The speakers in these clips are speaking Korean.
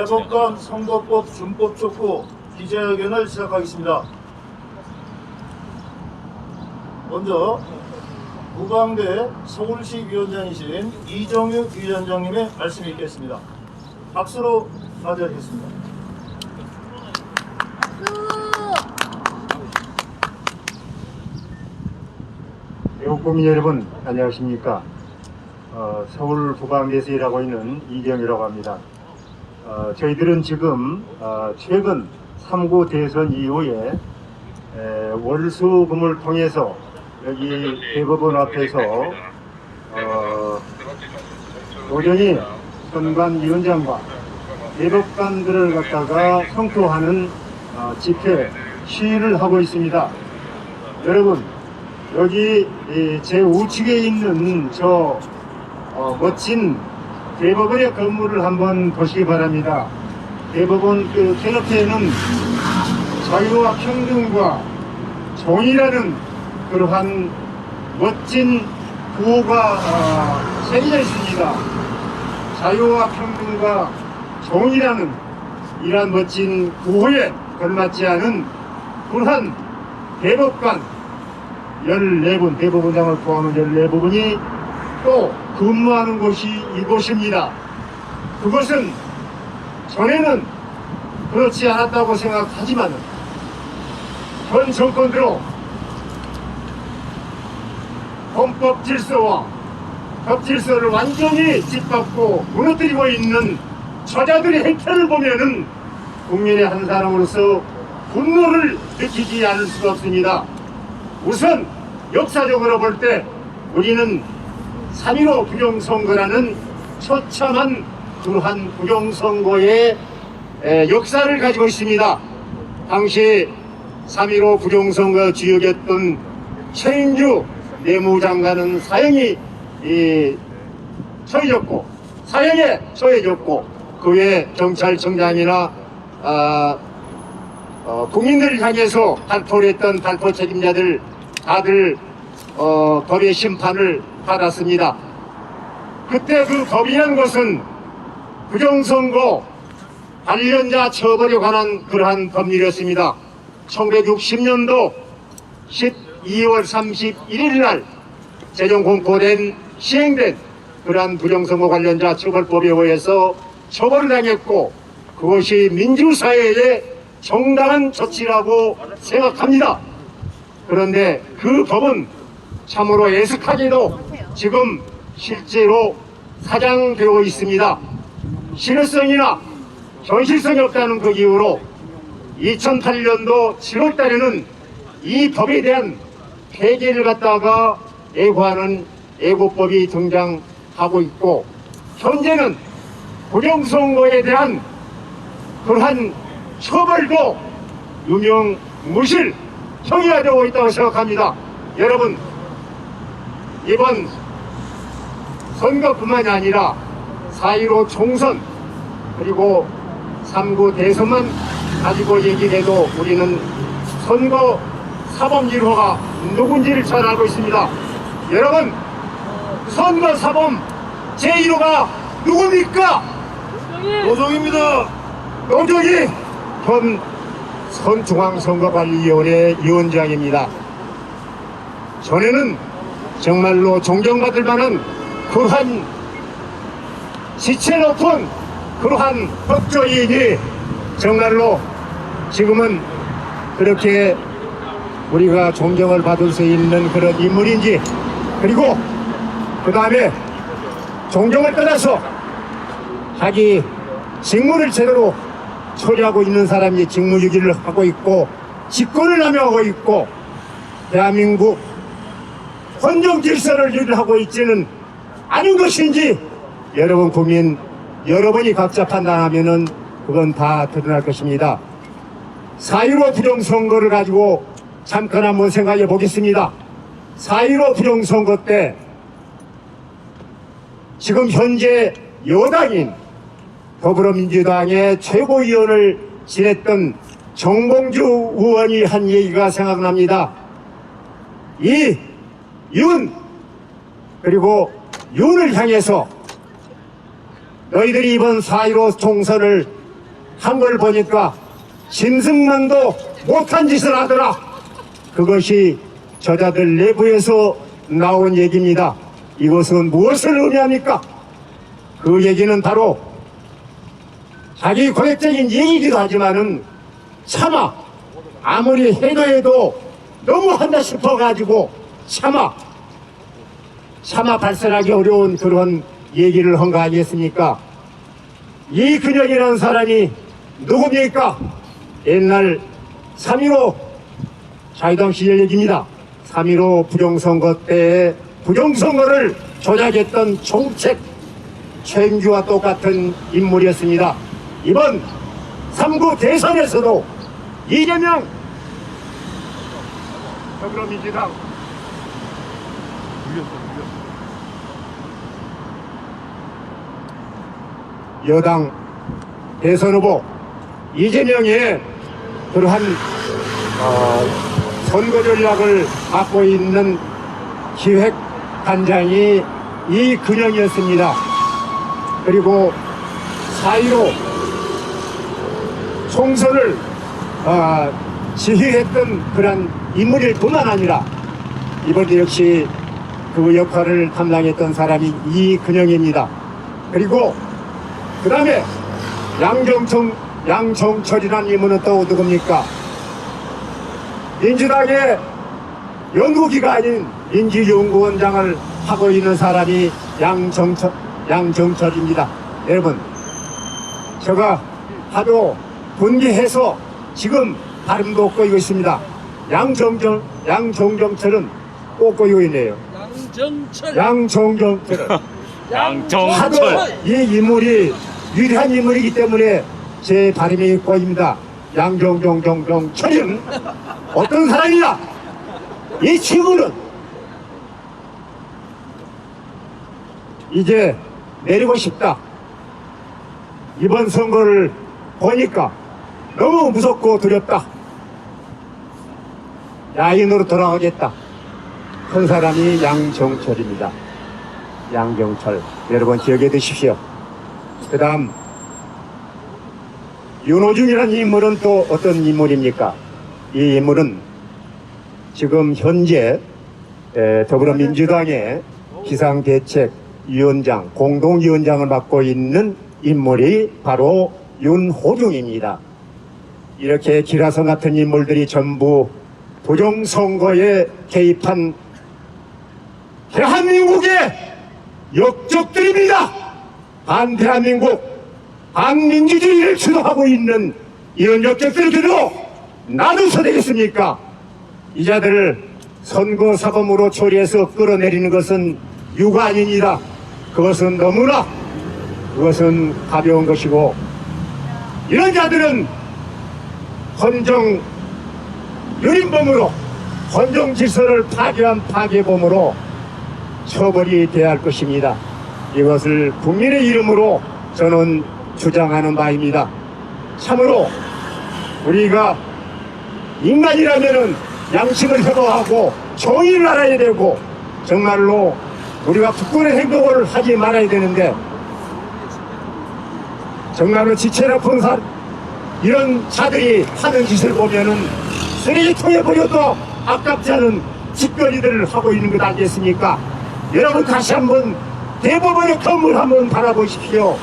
대법관 선거법 준법 촉구 기자회견을 시작하겠습니다. 먼저 무광대 서울시 위원장이신 이정유 위원장님의 말씀이 있겠습니다. 박수로 맞이하겠습니다. 애국국민 여러분, 안녕하십니까. 서울 부광대에서 일하고 있는 이정유라고 합니다. 저희들은 지금 최근 3구 대선 이후에 월수금을 통해서 여기 대법원 앞에서 오전히 선관위원장과 대법관들을 갖다가 성토하는 집회 시위를 하고 있습니다. 여러분, 여기 제 우측에 있는 저 멋진 대법원의 건물을 한번 보시기 바랍니다. 대법원 그 캐노피에는 자유와 평등과 정의라는 그러한 멋진 구호가 새겨져 있습니다. 자유와 평등과 정의라는 이러한 멋진 구호에 걸맞지 않은 그러한 대법관 14분, 대법원장을 포함한 14분이 또 근무하는 곳이 이곳입니다. 그것은 전에는 그렇지 않았다고 생각하지만 현 정권으로 헌법 질서와 법 질서를 완전히 짓밟고 무너뜨리고 있는 저자들의 행태를 보면은 국민의 한 사람으로서 분노를 느끼지 않을 수가 없습니다. 우선 역사적으로 볼 때 우리는 3.15 부정선거라는 처참한 그러한 부정선거의 역사를 가지고 있습니다. 당시 3.15 부정선거 주역이었던 최인주 내무장관은 사형에 처해졌고 그 외 경찰청장이나 국민들을 향해서 발표를 했던 발표 책임자들 다들 법의 심판을 받았습니다. 그때 그 법이라는 것은 부정선거 관련자 처벌에 관한 그러한 법률이었습니다. 1960년도 12월 31일 날 제정 공포된 시행된 그러한 부정선거 관련자 처벌법에 의해서 처벌을 당했고 그것이 민주사회의 정당한 조치라고 생각합니다. 그런데 그 법은 참으로 애석하게도 지금 실제로 사장되고 있습니다. 실효성이나 현실성이 없다는 그 이유로 2008년도 7월 달에는 이 법에 대한 폐기를 갖다가 예고하는 예고법이 등장하고 있고 현재는 부정선거에 대한 그러한 처벌도 유명무실 형이가 되고 있다고 생각합니다. 여러분, 이번 선거뿐만이 아니라 4.15 총선 그리고 3구 대선만 가지고 얘기해도 우리는 선거 사범 1호가 누군지를 잘 알고 있습니다. 여러분, 선거 사범 제1호가 누굽니까? 노정입니다. 노정희 현 중앙선거관리위원회 위원장입니다. 전에는 정말로 존경받을 만한 그러한 지체 높은 그러한 법조인이 정말로 지금은 그렇게 우리가 존경을 받을 수 있는 그런 인물인지, 그리고 그 다음에 존경을 떠나서 자기 직무를 제대로 처리하고 있는 사람이 직무유기를 하고 있고 직권을 남용하고 있고 대한민국 헌정 질서를 유지하고 있지는 않은 것인지 여러분 국민 여러분이 각자 판단하면은 그건 다 드러날 것입니다. 4.15 부정선거를 가지고 잠깐 한번 생각해 보겠습니다. 4.15 부정선거 때 지금 현재 여당인 더불어민주당의 최고위원을 지냈던 정봉주 의원이 한 얘기가 생각납니다. 이 윤 그리고 윤을 향해서 너희들이 이번 4.15 총선을 한 걸 보니까 짐승만도 못한 짓을 하더라. 그것이 저자들 내부에서 나온 얘기입니다. 이것은 무엇을 의미합니까? 그 얘기는 바로 자기 고액적인 얘기이기도 하지만은 차마 아무리 해도 너무 한다 싶어가지고 차마 발설하기 어려운 그런 얘기를 한 거 아니겠습니까? 이 근영이라는 사람이 누굽니까? 옛날 3.15 자유당 시절 얘기입니다. 3.15 부정선거 때에 부정선거를 조작했던 정책 최인규와 똑같은 인물이었습니다. 이번 3구 대선에서도 이재명 더불어민주당 여당 대선 후보 이재명의 그러한 선거 전략을 갖고 있는 기획단장이 이근영이었습니다. 그리고 4.15 총선을 지휘했던 그런 인물일 뿐만 아니라 이번에 역시 그 역할을 담당했던 사람이 이근영입니다. 그리고 그 다음에 양정철이라는 인물은 또 누굽니까? 민주당의 연구기가 아닌 민주연구원장을 하고 있는 사람이 양정철입니다. 여러분, 제가 하도 분개해서 지금 발음도 꼬이고 있습니다. 양정철은 꼭 꼬이고 있네요. 양정철은 하도 이 인물이 유리한 인물이기 때문에 제 발음이 꼬입니다. 양정철은 어떤 사람이냐? 이 친구는 이제 내리고 싶다. 이번 선거를 보니까 너무 무섭고 두렵다. 야인으로 돌아가겠다. 큰 사람이 양정철입니다. 양정철, 여러분 기억해 두십시오. 그 다음 윤호중이라는 인물은 또 어떤 인물입니까? 이 인물은 지금 현재 더불어민주당의 비상대책위원장, 공동위원장을 맡고 있는 인물이 바로 윤호중입니다. 이렇게 기라성 같은 인물들이 전부 부정선거에 개입한 대한민국의 역적들입니다. 반대한민국, 반민주주의를 주도하고 있는 이런 역적들을 그대로 놔둬서 되겠습니까? 이 자들을 선거사범으로 처리해서 끌어내리는 것은 유가 아닙니다. 그것은 너무나 그것은 가벼운 것이고, 이런 자들은 헌정 유린범으로, 헌정 질서를 파괴한 파괴범으로 처벌이 돼야 할 것입니다. 이것을 국민의 이름으로 저는 주장하는 바입니다. 참으로 우리가 인간이라면은 양심을 회복하고 정의를 알아야 되고, 정말로 우리가 부끄러운 행동을 하지 말아야 되는데, 정말로 지체 높은 이런 자들이 하는 짓을 보면은 쓰레기통에 버려도 아깝지 않은 짓거리들을 하고 있는 것 아니겠습니까? 여러분 다시 한번 대법원의 건물 한번 바라보십시오.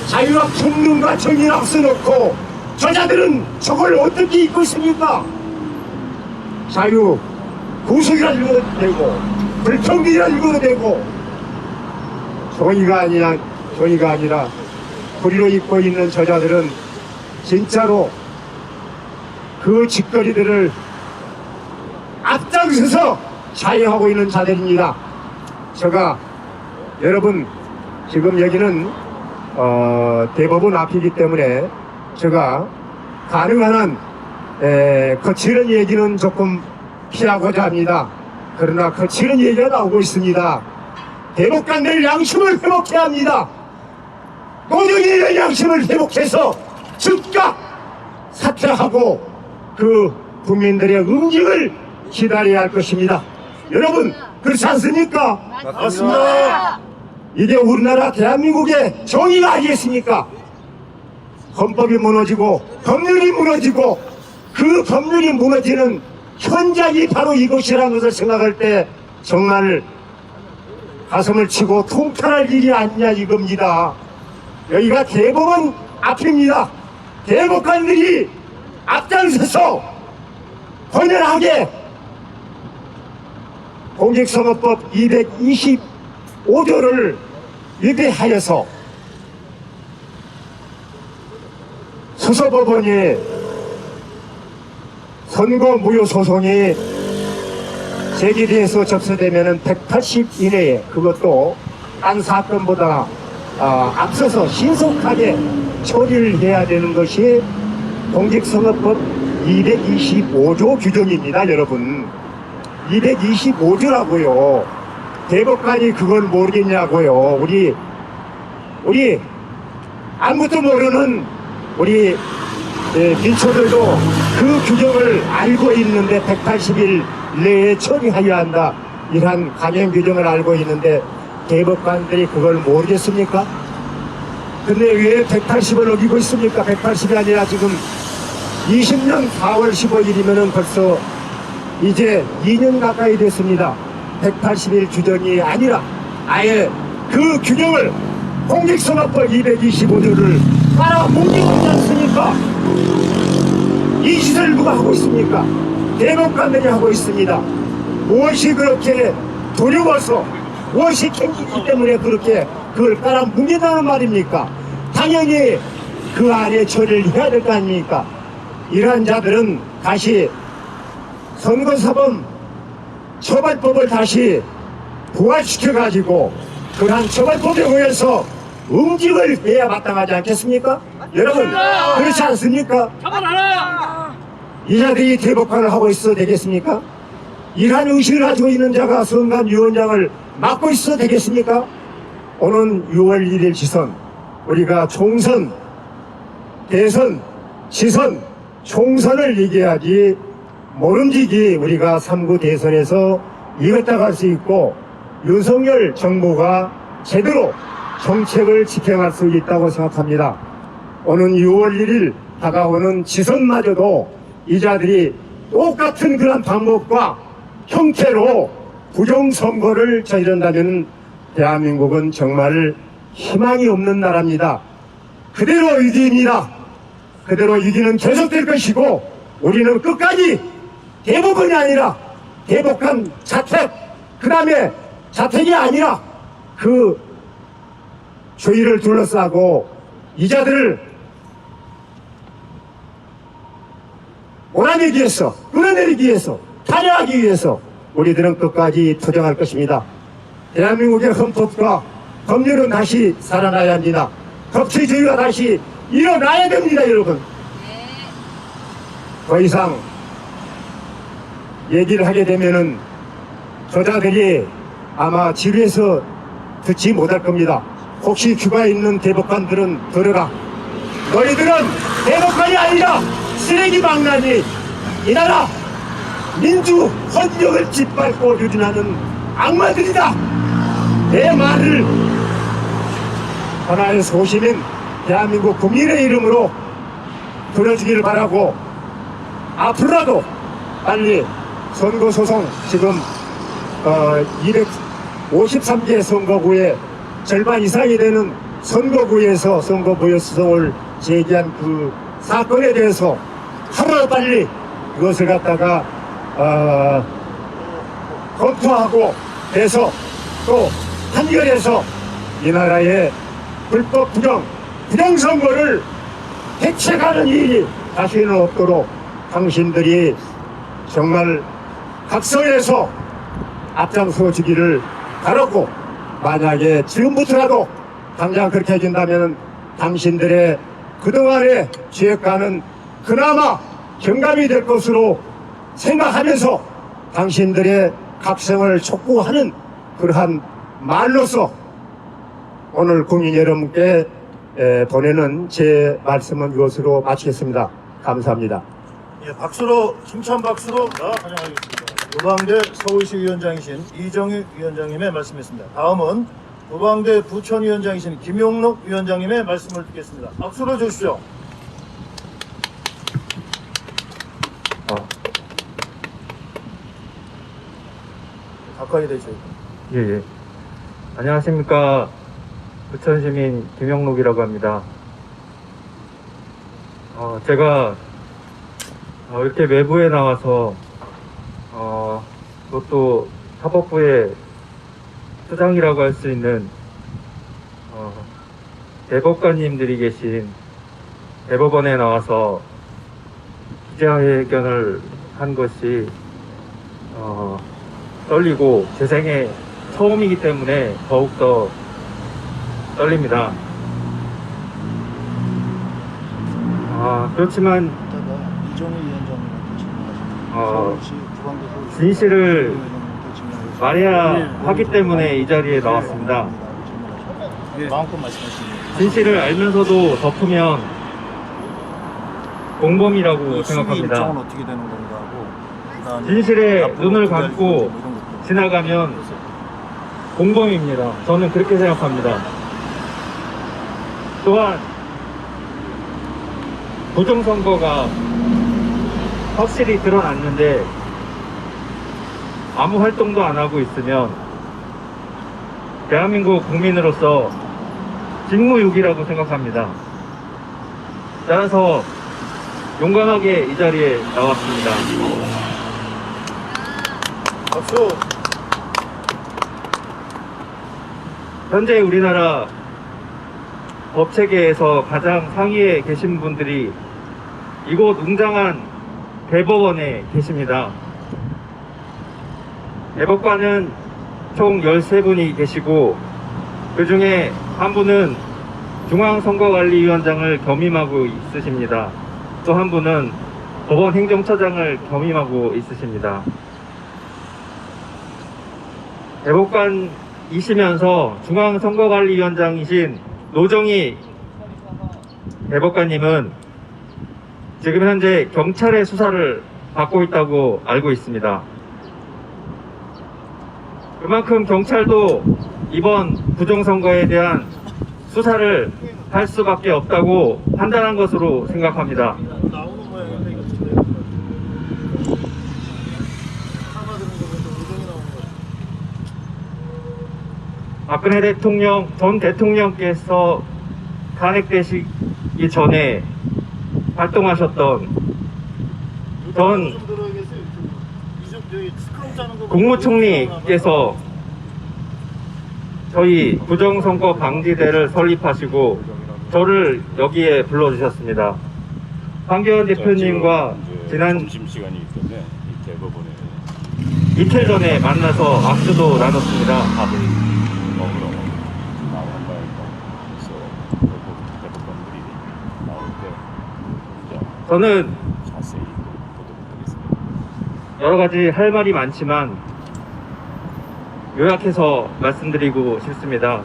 자유와 평등과 정의를 앞서놓고 저자들은 저걸 어떻게 읽고 있습니까? 자유, 구속이라 읽어도 되고 불평등이라 읽어도 되고, 정의가 아니라 불의로 읽고 있는 저자들은 진짜로 그 짓거리들을 앞장서서 자유하고 있는 자들입니다. 제가 여러분 지금 여기는 대법원 앞이기 때문에 제가 가능한 한 거칠은 얘기는 조금 피하고자 합니다. 그러나 거칠은 얘기가 나오고 있습니다. 대법관들 양심을 회복해야 합니다. 노정의 양심을 회복해서 즉각 사퇴하고 그 국민들의 응징을 기다려야 할 것입니다. 여러분 그렇지 않습니까? 맞습니다. 이게 우리나라 대한민국의 정의가 아니겠습니까? 헌법이 무너지고 법률이 무너지고 그 법률이 무너지는 현장이 바로 이곳이라는 것을 생각할 때 정말 가슴을 치고 통탄할 일이 아니냐 이겁니다. 여기가 대법원 앞입니다. 대법관들이 앞장서서 번연하게 공직선거법 225조를 위배하여서 수서법원이 선거무효소송이 제기돼서 접수되면 180 이내에 그것도 딴 사건보다 앞서서 신속하게 처리를 해야 되는 것이 공직선거법 225조 규정입니다, 여러분. 225조라고요. 대법관이 그걸 모르겠냐고요. 우리 아무것도 모르는 우리 민초들도 그 규정을 알고 있는데 180일 내에 처리하여야 한다. 이러한 강행 규정을 알고 있는데 대법관들이 그걸 모르겠습니까? 근데 왜 180을 어기고 있습니까? 180이 아니라 지금 20년 4월 15일이면은 벌써 이제 2년 가까이 됐습니다. 180일 규정이 아니라 아예 그 규정을 공직선거법 225조를 깔아뭉개고 있지 않습니까? 이 짓을 누가 하고 있습니까? 대법관들이 하고 있습니다. 무엇이 그렇게 두려워서 무엇이 캥기기 때문에 그렇게 그걸 깔아뭉개다는 말입니까? 당연히 그 안에 처리를 해야 될 거 아닙니까? 이러한 자들은 다시 선거사범 처벌법을 다시 부활시켜가지고 그러한 처벌법에 의해서 응징을 해야 마땅하지 않겠습니까? 여러분 그렇지 않습니까? 이 자들이 대법관을 하고 있어도 되겠습니까? 이러한 의식을 가지고 있는 자가 선관위원장을 맡고 있어도 되겠습니까? 오는 6월 1일 지선 우리가 총선, 대선, 지선, 총선을 얘기하지 모름지기 우리가 3구 대선에서 이겼다 갈 수 있고 윤석열 정부가 제대로 정책을 집행할 수 있다고 생각합니다. 오는 6월 1일 다가오는 지선마저도 이 자들이 똑같은 그런 방법과 형태로 부정선거를 저지른다면 대한민국은 정말 희망이 없는 나라입니다. 그대로 유기입니다. 그대로 유기는 계속될 것이고 우리는 끝까지 대법원이 아니라 대법관 자택 그 다음에 자택이 아니라 그 주위를 둘러싸고 이 자들을 몰아내기 위해서 끌어내리기 위해서 탄핵하기 위해서 우리들은 끝까지 투쟁할 것입니다. 대한민국의 헌법과 법률은 다시 살아나야 합니다. 법치주의가 다시 일어나야 됩니다, 여러분. 더 이상 얘기를 하게 되면은 저자들이 아마 지루해서 듣지 못할 겁니다. 혹시 휴가에 있는 대법관들은 들어라. 너희들은 대법관이 아니라 쓰레기 망나니 이 나라 민주 헌정을 짓밟고 유린하는 악마들이다. 내 말을 하나의 소시민 대한민국 국민의 이름으로 들어주기를 바라고 앞으로라도 빨리 선거소송 지금 253개 선거구에 절반 이상이 되는 선거구에서 선거무효 소송을 제기한 그 사건에 대해서 하루라도 빨리 이것을 갖다가 검토하고 해서 또 판결해서 이 나라의 불법 부정선거를 대책하는 일이 다시는 없도록 당신들이 정말 각서에서 앞장서 주기를 바라고 만약에 지금부터라도 당장 그렇게 해준다면 당신들의 그동안의 죄악과는 그나마 경감이 될 것으로 생각하면서 당신들의 각성을 촉구하는 그러한 말로서 오늘 국민 여러분께 보내는 제 말씀은 이것으로 마치겠습니다. 감사합니다. 예, 박수로 힘찬 박수로 환영하겠습니다. 도방대 서울시 위원장이신 이정희 위원장님의 말씀이었습니다. 다음은 도방대 부천위원장이신 김용록 위원장님의 말씀을 듣겠습니다. 박수로 주십시오. 가까이 대셔야 예, 예. 안녕하십니까. 부천시민 김영록이라고 합니다. 제가 이렇게 외부에 나와서 그것도 사법부의 수장이라고 할 수 있는 대법관님들이 계신 대법원에 나와서 기자회견을 한 것이 떨리고 제 생애 처음이기 때문에 더욱더 떨립니다. 그렇지만 이따가 이정희 위원장님한테 질문하시면 서울시 주광대 서울시 진실을 위원장님한테 질문하시면 말해야 하기 때문에 이 자리에 나왔습니다. 마음껏 말씀하시면 진실을 알면서도 덮으면 공범이라고 수위 일정은 생각합니다. 어떻게 되는 건가 하고 그다음에 진실에 앞으로 눈을 어떻게 할 감고 건지 뭐 이런 것들. 지나가면 공범입니다. 저는 그렇게 생각합니다. 또한 부정선거가 확실히 드러났는데 아무 활동도 안 하고 있으면 대한민국 국민으로서 직무유기라고 생각합니다. 따라서 용감하게 이 자리에 나왔습니다. 박수. 현재 우리나라 법체계에서 가장 상위에 계신 분들이 이곳 웅장한 대법원에 계십니다. 대법관은 총 13분이 계시고 그 중에 한 분은 중앙선거관리위원장을 겸임하고 있으십니다. 또 한 분은 법원 행정처장을 겸임하고 있으십니다. 대법관이시면서 중앙선거관리위원장이신 노정희 대법관님은 지금 현재 경찰의 수사를 받고 있다고 알고 있습니다. 그만큼 경찰도 이번 부정선거에 대한 수사를 할 수밖에 없다고 판단한 것으로 생각합니다. 나오는 모양인데 이거 어떻게 되는 거야? 사과드는 거면서 우정이 나오는 거야. 박근혜 대통령, 전 대통령께서 탄핵되시기 전에 활동하셨던 전 좀 들어야겠어요. 이좀 저기 스크럼 짜는 거 국무총리께서 저희 부정선거 방지대를 설립하시고 저를 여기에 불러주셨습니다. 황교안 대표님과 지난 점심시간이기 때문에 이 대법원에 이틀 전에 만나서 악수도 나눴습니다. 밥을 먹으러 나온 바니까 그래서 대법관들이 나올 때 저는 자세히 보도록 하겠습니다. 여러 가지 할 말이 많지만 요약해서 말씀드리고 싶습니다.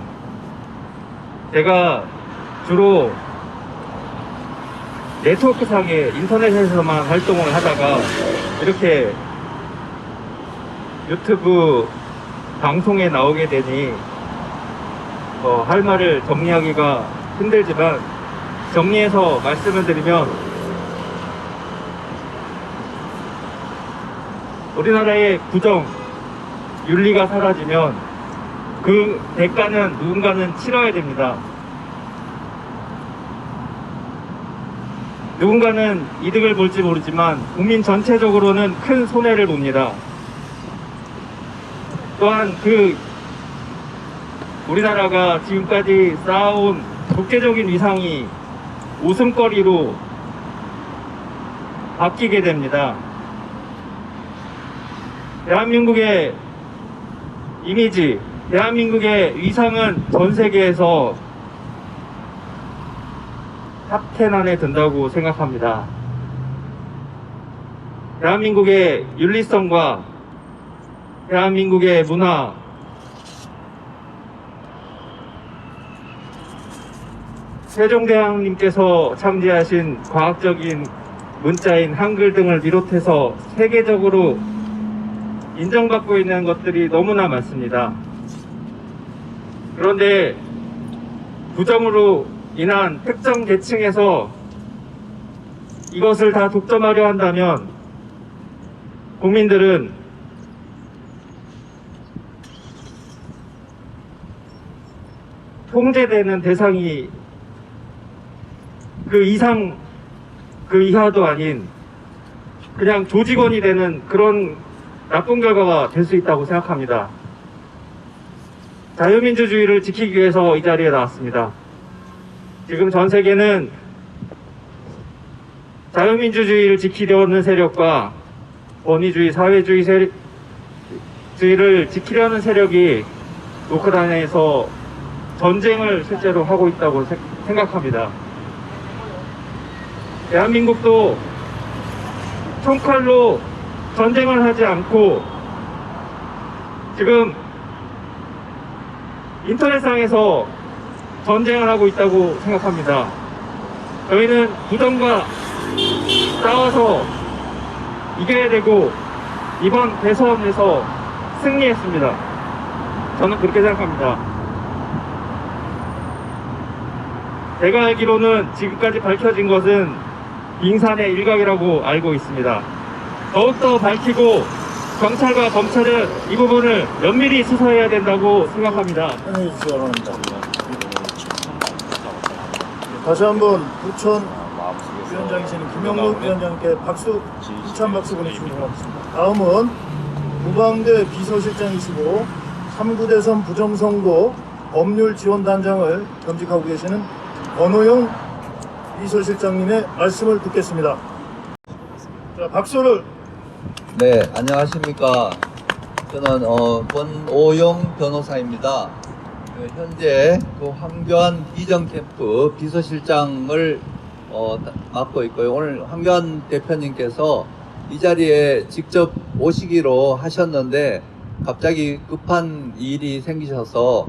제가 주로 네트워크상의 인터넷에서만 활동을 하다가 이렇게 유튜브 방송에 나오게 되니 할 말을 정리하기가 힘들지만 정리해서 말씀을 드리면 우리나라의 부정, 윤리가 사라지면 그 대가는 누군가는 치러야 됩니다. 누군가는 이득을 볼지 모르지만 국민 전체적으로는 큰 손해를 봅니다. 또한 우리나라가 지금까지 쌓아온 국제적인 위상이 웃음거리로 바뀌게 됩니다. 대한민국의 이미지, 대한민국의 위상은 전 세계에서 탑10 안에 든다고 생각합니다. 대한민국의 윤리성과 대한민국의 문화, 세종대왕님께서 창제하신 과학적인 문자인 한글 등을 비롯해서 세계적으로 인정받고 있는 것들이 너무나 많습니다. 그런데 부정으로 인한 특정 계층에서 이것을 다 독점하려 한다면 국민들은 통제되는 대상이 그 이상 그 이하도 아닌 그냥 조직원이 되는 그런 나쁜 결과가 될 수 있다고 생각합니다. 자유민주주의를 지키기 위해서 이 자리에 나왔습니다. 지금 전 세계는 자유민주주의를 지키려는 세력과 권위주의, 사회주의를 지키려는 세력이 우크라이나에서 전쟁을 실제로 하고 있다고 생각합니다. 대한민국도 총칼로 전쟁을 하지 않고 지금 인터넷상에서 전쟁을 하고 있다고 생각합니다. 저희는 부정과 싸워서 이겨야 되고 이번 대선에서 승리했습니다. 저는 그렇게 생각합니다. 제가 알기로는 지금까지 밝혀진 것은 빙산의 일각이라고 알고 있습니다. 더욱더 밝히고 경찰과 검찰은 이 부분을 면밀히 수사해야 된다고 생각합니다. 설명해 주시기 바랍니다. 다시 한번 부천 위원장이신 김영록 위원장님께 박수, 힘찬 박수 보내주시기 바랍니다. 다음은 무방대 비서실장이시고 3구 대선 부정선거 법률지원단장을 겸직하고 계시는 권호영 비서실장님의 말씀을 듣겠습니다. 자, 박수를. 네, 안녕하십니까. 저는 권오용 변호사입니다. 현재 그 황교안 비전캠프 비서실장을 맡고 있고요. 오늘 황교안 대표님께서 이 자리에 직접 오시기로 하셨는데 갑자기 급한 일이 생기셔서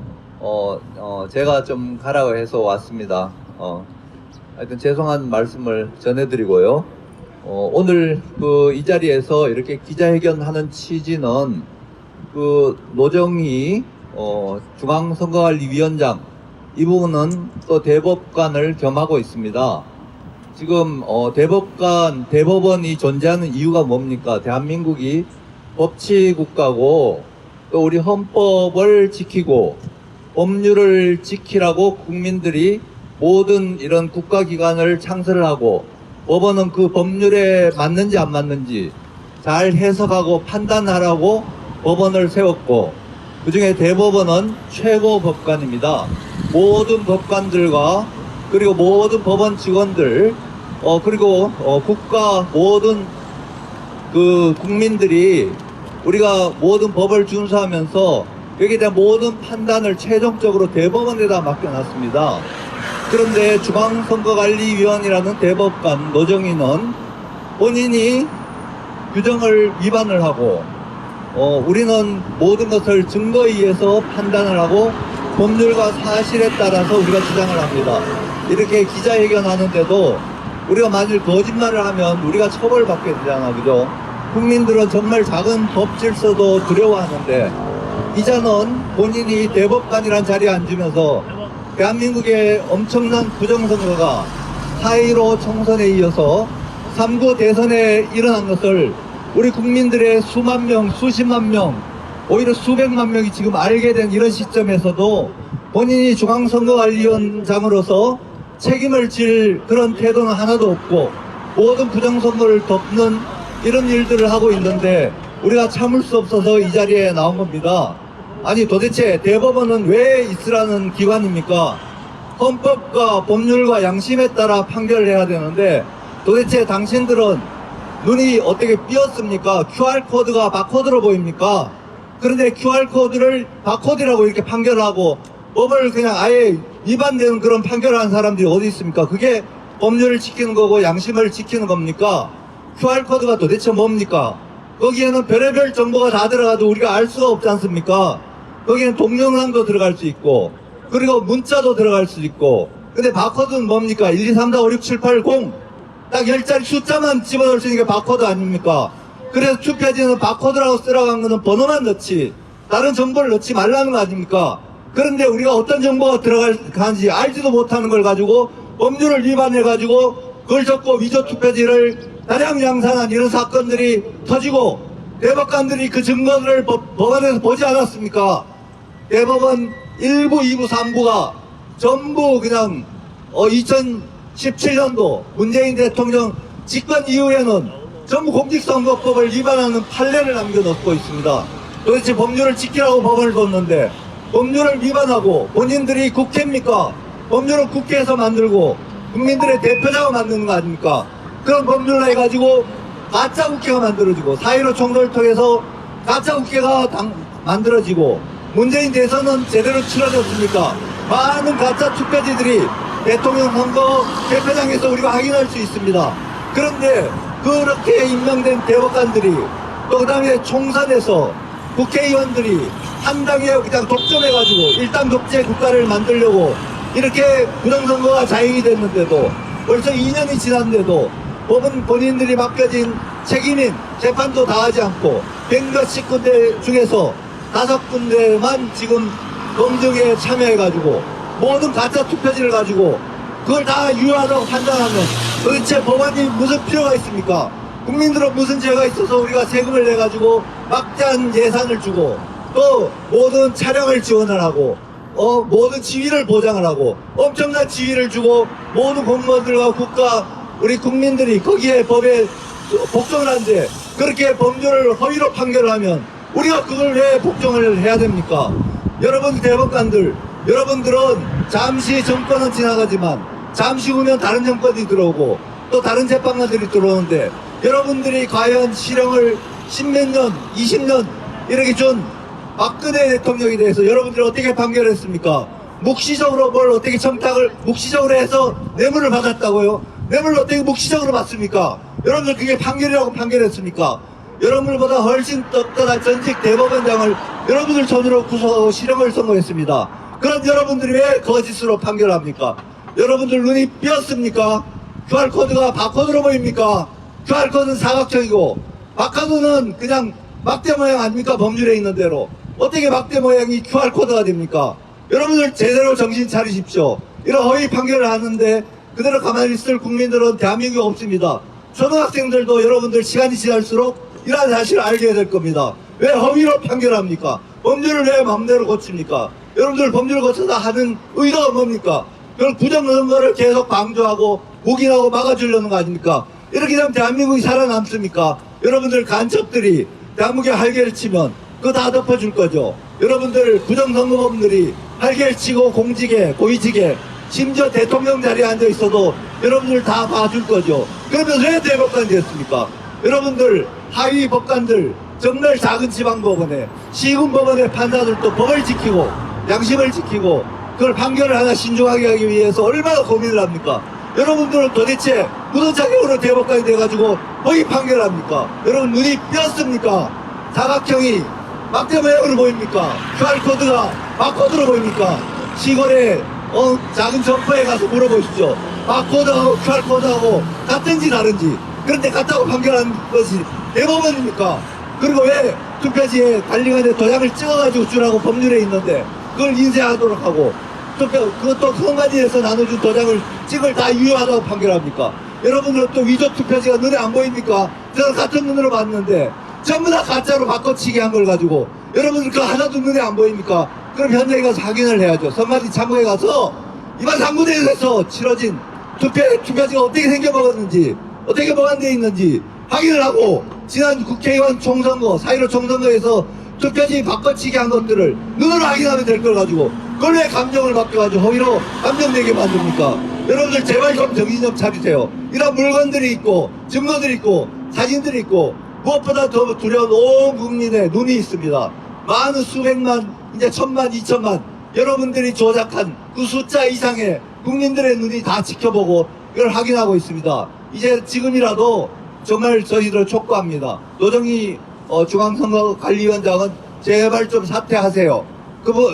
제가 좀 가라고 해서 왔습니다. 하여튼 죄송한 말씀을 전해드리고요. 오늘 이 자리에서 이렇게 기자회견하는 취지는 노정희 중앙선거관리위원장 이 부분은 또 대법관을 겸하고 있습니다. 지금 대법원이 존재하는 이유가 뭡니까? 대한민국이 법치국가고 또 우리 헌법을 지키고 법률을 지키라고 국민들이 모든 이런 국가기관을 창설을 하고 법원은 그 법률에 맞는지 안 맞는지 잘 해석하고 판단하라고 법원을 세웠고 그 중에 대법원은 최고 법관입니다. 모든 법관들과 그리고 모든 법원 직원들 그리고 국가 모든 그 국민들이 우리가 모든 법을 준수하면서 여기에 대한 모든 판단을 최종적으로 대법원에다 맡겨놨습니다. 그런데 중앙선거관리위원이라는 대법관 노정희는 본인이 규정을 위반을 하고 우리는 모든 것을 증거에 의해서 판단을 하고 법률과 사실에 따라서 우리가 주장을 합니다. 이렇게 기자회견 하는데도 우리가 만일 거짓말을 하면 우리가 처벌받게 되잖아, 그죠? 국민들은 정말 작은 법 질서도 두려워하는데 이자는 본인이 대법관이란 자리에 앉으면서 대한민국의 엄청난 부정선거가 4.15 총선에 이어서 3구 대선에 일어난 것을 우리 국민들의 수만 명, 수십만 명, 오히려 수백만 명이 지금 알게 된 이런 시점에서도 본인이 중앙선거관리위원장으로서 책임을 질 그런 태도는 하나도 없고 모든 부정선거를 덮는 이런 일들을 하고 있는데 우리가 참을 수 없어서 이 자리에 나온 겁니다. 아니 도대체 대법원은 왜 있으라는 기관입니까? 헌법과 법률과 양심에 따라 판결을 해야 되는데 도대체 당신들은 눈이 어떻게 삐었습니까? QR코드가 바코드로 보입니까? 그런데 QR코드를 바코드라고 이렇게 판결하고 법을 그냥 아예 위반되는 그런 판결을 하는 사람들이 어디 있습니까? 그게 법률을 지키는 거고 양심을 지키는 겁니까? QR코드가 도대체 뭡니까? 거기에는 별의별 정보가 다 들어가도 우리가 알 수가 없지 않습니까? 거기에는 동영상도 들어갈 수 있고 그리고 문자도 들어갈 수 있고 근데 바코드는 뭡니까? 1, 2, 3, 4, 5, 6, 7, 8, 0 딱 10자리 숫자만 집어넣을 수 있는 게 바코드 아닙니까? 그래서 투표지는 바코드라고 쓰라고 한 거는 번호만 넣지 다른 정보를 넣지 말라는 거 아닙니까? 그런데 우리가 어떤 정보가 들어가는지 알지도 못하는 걸 가지고 법률을 위반해가지고 그걸 적고 위조 투표지를 다량 양산한 이런 사건들이 터지고 대법관들이 그 증거를 법원에서 보지 않았습니까? 대법원 1부, 2부, 3부가 전부 그냥 2017년도 문재인 대통령 집권 이후에는 전부 공직선거법을 위반하는 판례를 남겨놓고 있습니다. 도대체 법률을 지키라고 법을 뒀는데 법률을 위반하고 본인들이 국회입니까? 법률은 국회에서 만들고 국민들의 대표자가 만드는 거 아닙니까? 그런 법률을 해가지고 가짜 국회가 만들어지고 4.15 총선을 통해서 가짜 국회가 만들어지고 문재인 대선은 제대로 치러졌습니까? 많은 가짜 투표지들이 대통령 선거 대표장에서 우리가 확인할 수 있습니다. 그런데 그렇게 임명된 대법관들이 또 그 다음에 총선에서 국회의원들이 한 당에 그냥 독점해가지고 일당 독재 국가를 만들려고 이렇게 부정선거가 자행이 됐는데도 벌써 2년이 지났는데도 법은 본인들이 맡겨진 책임인 재판도 다 하지 않고 100몇십 군데 중에서 5군데만 지금 검증에 참여해가지고 모든 가짜 투표지를 가지고 그걸 다 유효하다고 판단하면 도대체 법안이 무슨 필요가 있습니까? 국민들은 무슨 죄가 있어서 우리가 세금을 내가지고 막대한 예산을 주고 또 모든 촬영을 지원을 하고 모든 지위를 보장을 하고 엄청난 지위를 주고 모든 공무원들과 국가 우리 국민들이 거기에 법에 복종을 하는데 그렇게 법률을 허위로 판결을 하면 우리가 그걸 왜 복종을 해야 됩니까? 여러분 대법관들 여러분들은 잠시 정권은 지나가지만 잠시 후면 다른 정권이 들어오고 또 다른 재판관들이 들어오는데 여러분들이 과연 실형을 10몇 년 20년 이렇게 준 박근혜 대통령에 대해서 여러분들이 어떻게 판결했습니까? 묵시적으로 뭘 어떻게 청탁을 묵시적으로 해서 뇌물을 받았다고요? 뇌물을 어떻게 묵시적으로 받습니까? 여러분들 그게 판결이라고 판결했습니까? 여러분들보다 훨씬 떳떳한 전직 대법원장을 여러분들 손으로 구속하고 실형을 선고했습니다. 그런 여러분들이 왜 거짓으로 판결합니까? 여러분들 눈이 삐었습니까? QR코드가 바코드로 보입니까? QR코드는 사각형이고 바코드는 그냥 막대 모양 아닙니까? 법률에 있는 대로. 어떻게 막대 모양이 QR코드가 됩니까? 여러분들 제대로 정신 차리십시오. 이런 허위 판결을 하는데 그대로 가만히 있을 국민들은 대한민국에 없습니다. 초등학생들도 여러분들 시간이 지날수록 이러한 사실을 알게 될 겁니다. 왜 허위로 판결합니까? 법률을 왜 마음대로 고칩니까? 여러분들 법률을 고쳐서 하는 의도가 뭡니까? 그걸 부정선거를 계속 방조하고 묵인하고 막아주려는 거 아닙니까? 이렇게 되면 대한민국이 살아남습니까? 여러분들 간첩들이 대한민국에 할개를 치면 그거 다 덮어줄 거죠. 여러분들 부정선거범들이 할개를 치고 공직에 고위직에 심지어 대통령 자리에 앉아 있어도 여러분들 다 봐줄 거죠. 그러면 왜 대법관이 됐습니까? 여러분들 하위 법관들 정말 작은 지방법원에 시군법원의 판사들도 법을 지키고 양심을 지키고 그걸 판결을 하나 신중하게 하기 위해서 얼마나 고민을 합니까? 여러분들은 도대체 무슨 자격으로 대법관이 돼가지고 거기 판결을 합니까? 여러분 눈이 삐었습니까? 사각형이 막대 모양으로 보입니까? QR코드가 바코드로 보입니까? 시골에 작은 점퍼에 가서 물어보십시오. 바코드하고 QR코드하고 같은지 다른지. 그런데 같다고 판결한 것이 대법원입니까? 그리고 왜 투표지에 관리관에 도장을 찍어가지고 주라고 법률에 있는데 그걸 인쇄하도록 하고 그것도 선관위에서 나눠준 도장을 찍을 다 유효하다고 판결합니까? 여러분들은 또 위조 투표지가 눈에 안 보입니까? 저는 같은 눈으로 봤는데 전부 다 가짜로 바꿔치기 한 걸 가지고 여러분들 그거 하나도 눈에 안 보입니까? 그럼 현장에 가서 확인을 해야죠. 선관위 참고에 가서 이번 상무대에서 치러진 투표지가 어떻게 생겨먹었는지 어떻게 보관되어 있는지 확인을 하고 지난 국회의원 총선거 4.15 총선거에서 투표지 바꿔치기 한 것들을 눈으로 확인하면 될 걸 가지고 그걸 왜 감정을 바뀌어가지고 허위로 감정되게 만듭니까? 여러분들 제발 좀 정신 좀 차리세요. 이런 물건들이 있고 증거들이 있고 사진들이 있고 무엇보다 더 두려운 온 국민의 눈이 있습니다. 많은 수백만 이제 1000만 2000만 여러분들이 조작한 그 숫자 이상의 국민들의 눈이 다 지켜보고 이걸 확인하고 있습니다. 이제 지금이라도 정말 저희들 촉구합니다. 노정희 중앙선거관리위원장은 제발 좀 사퇴하세요.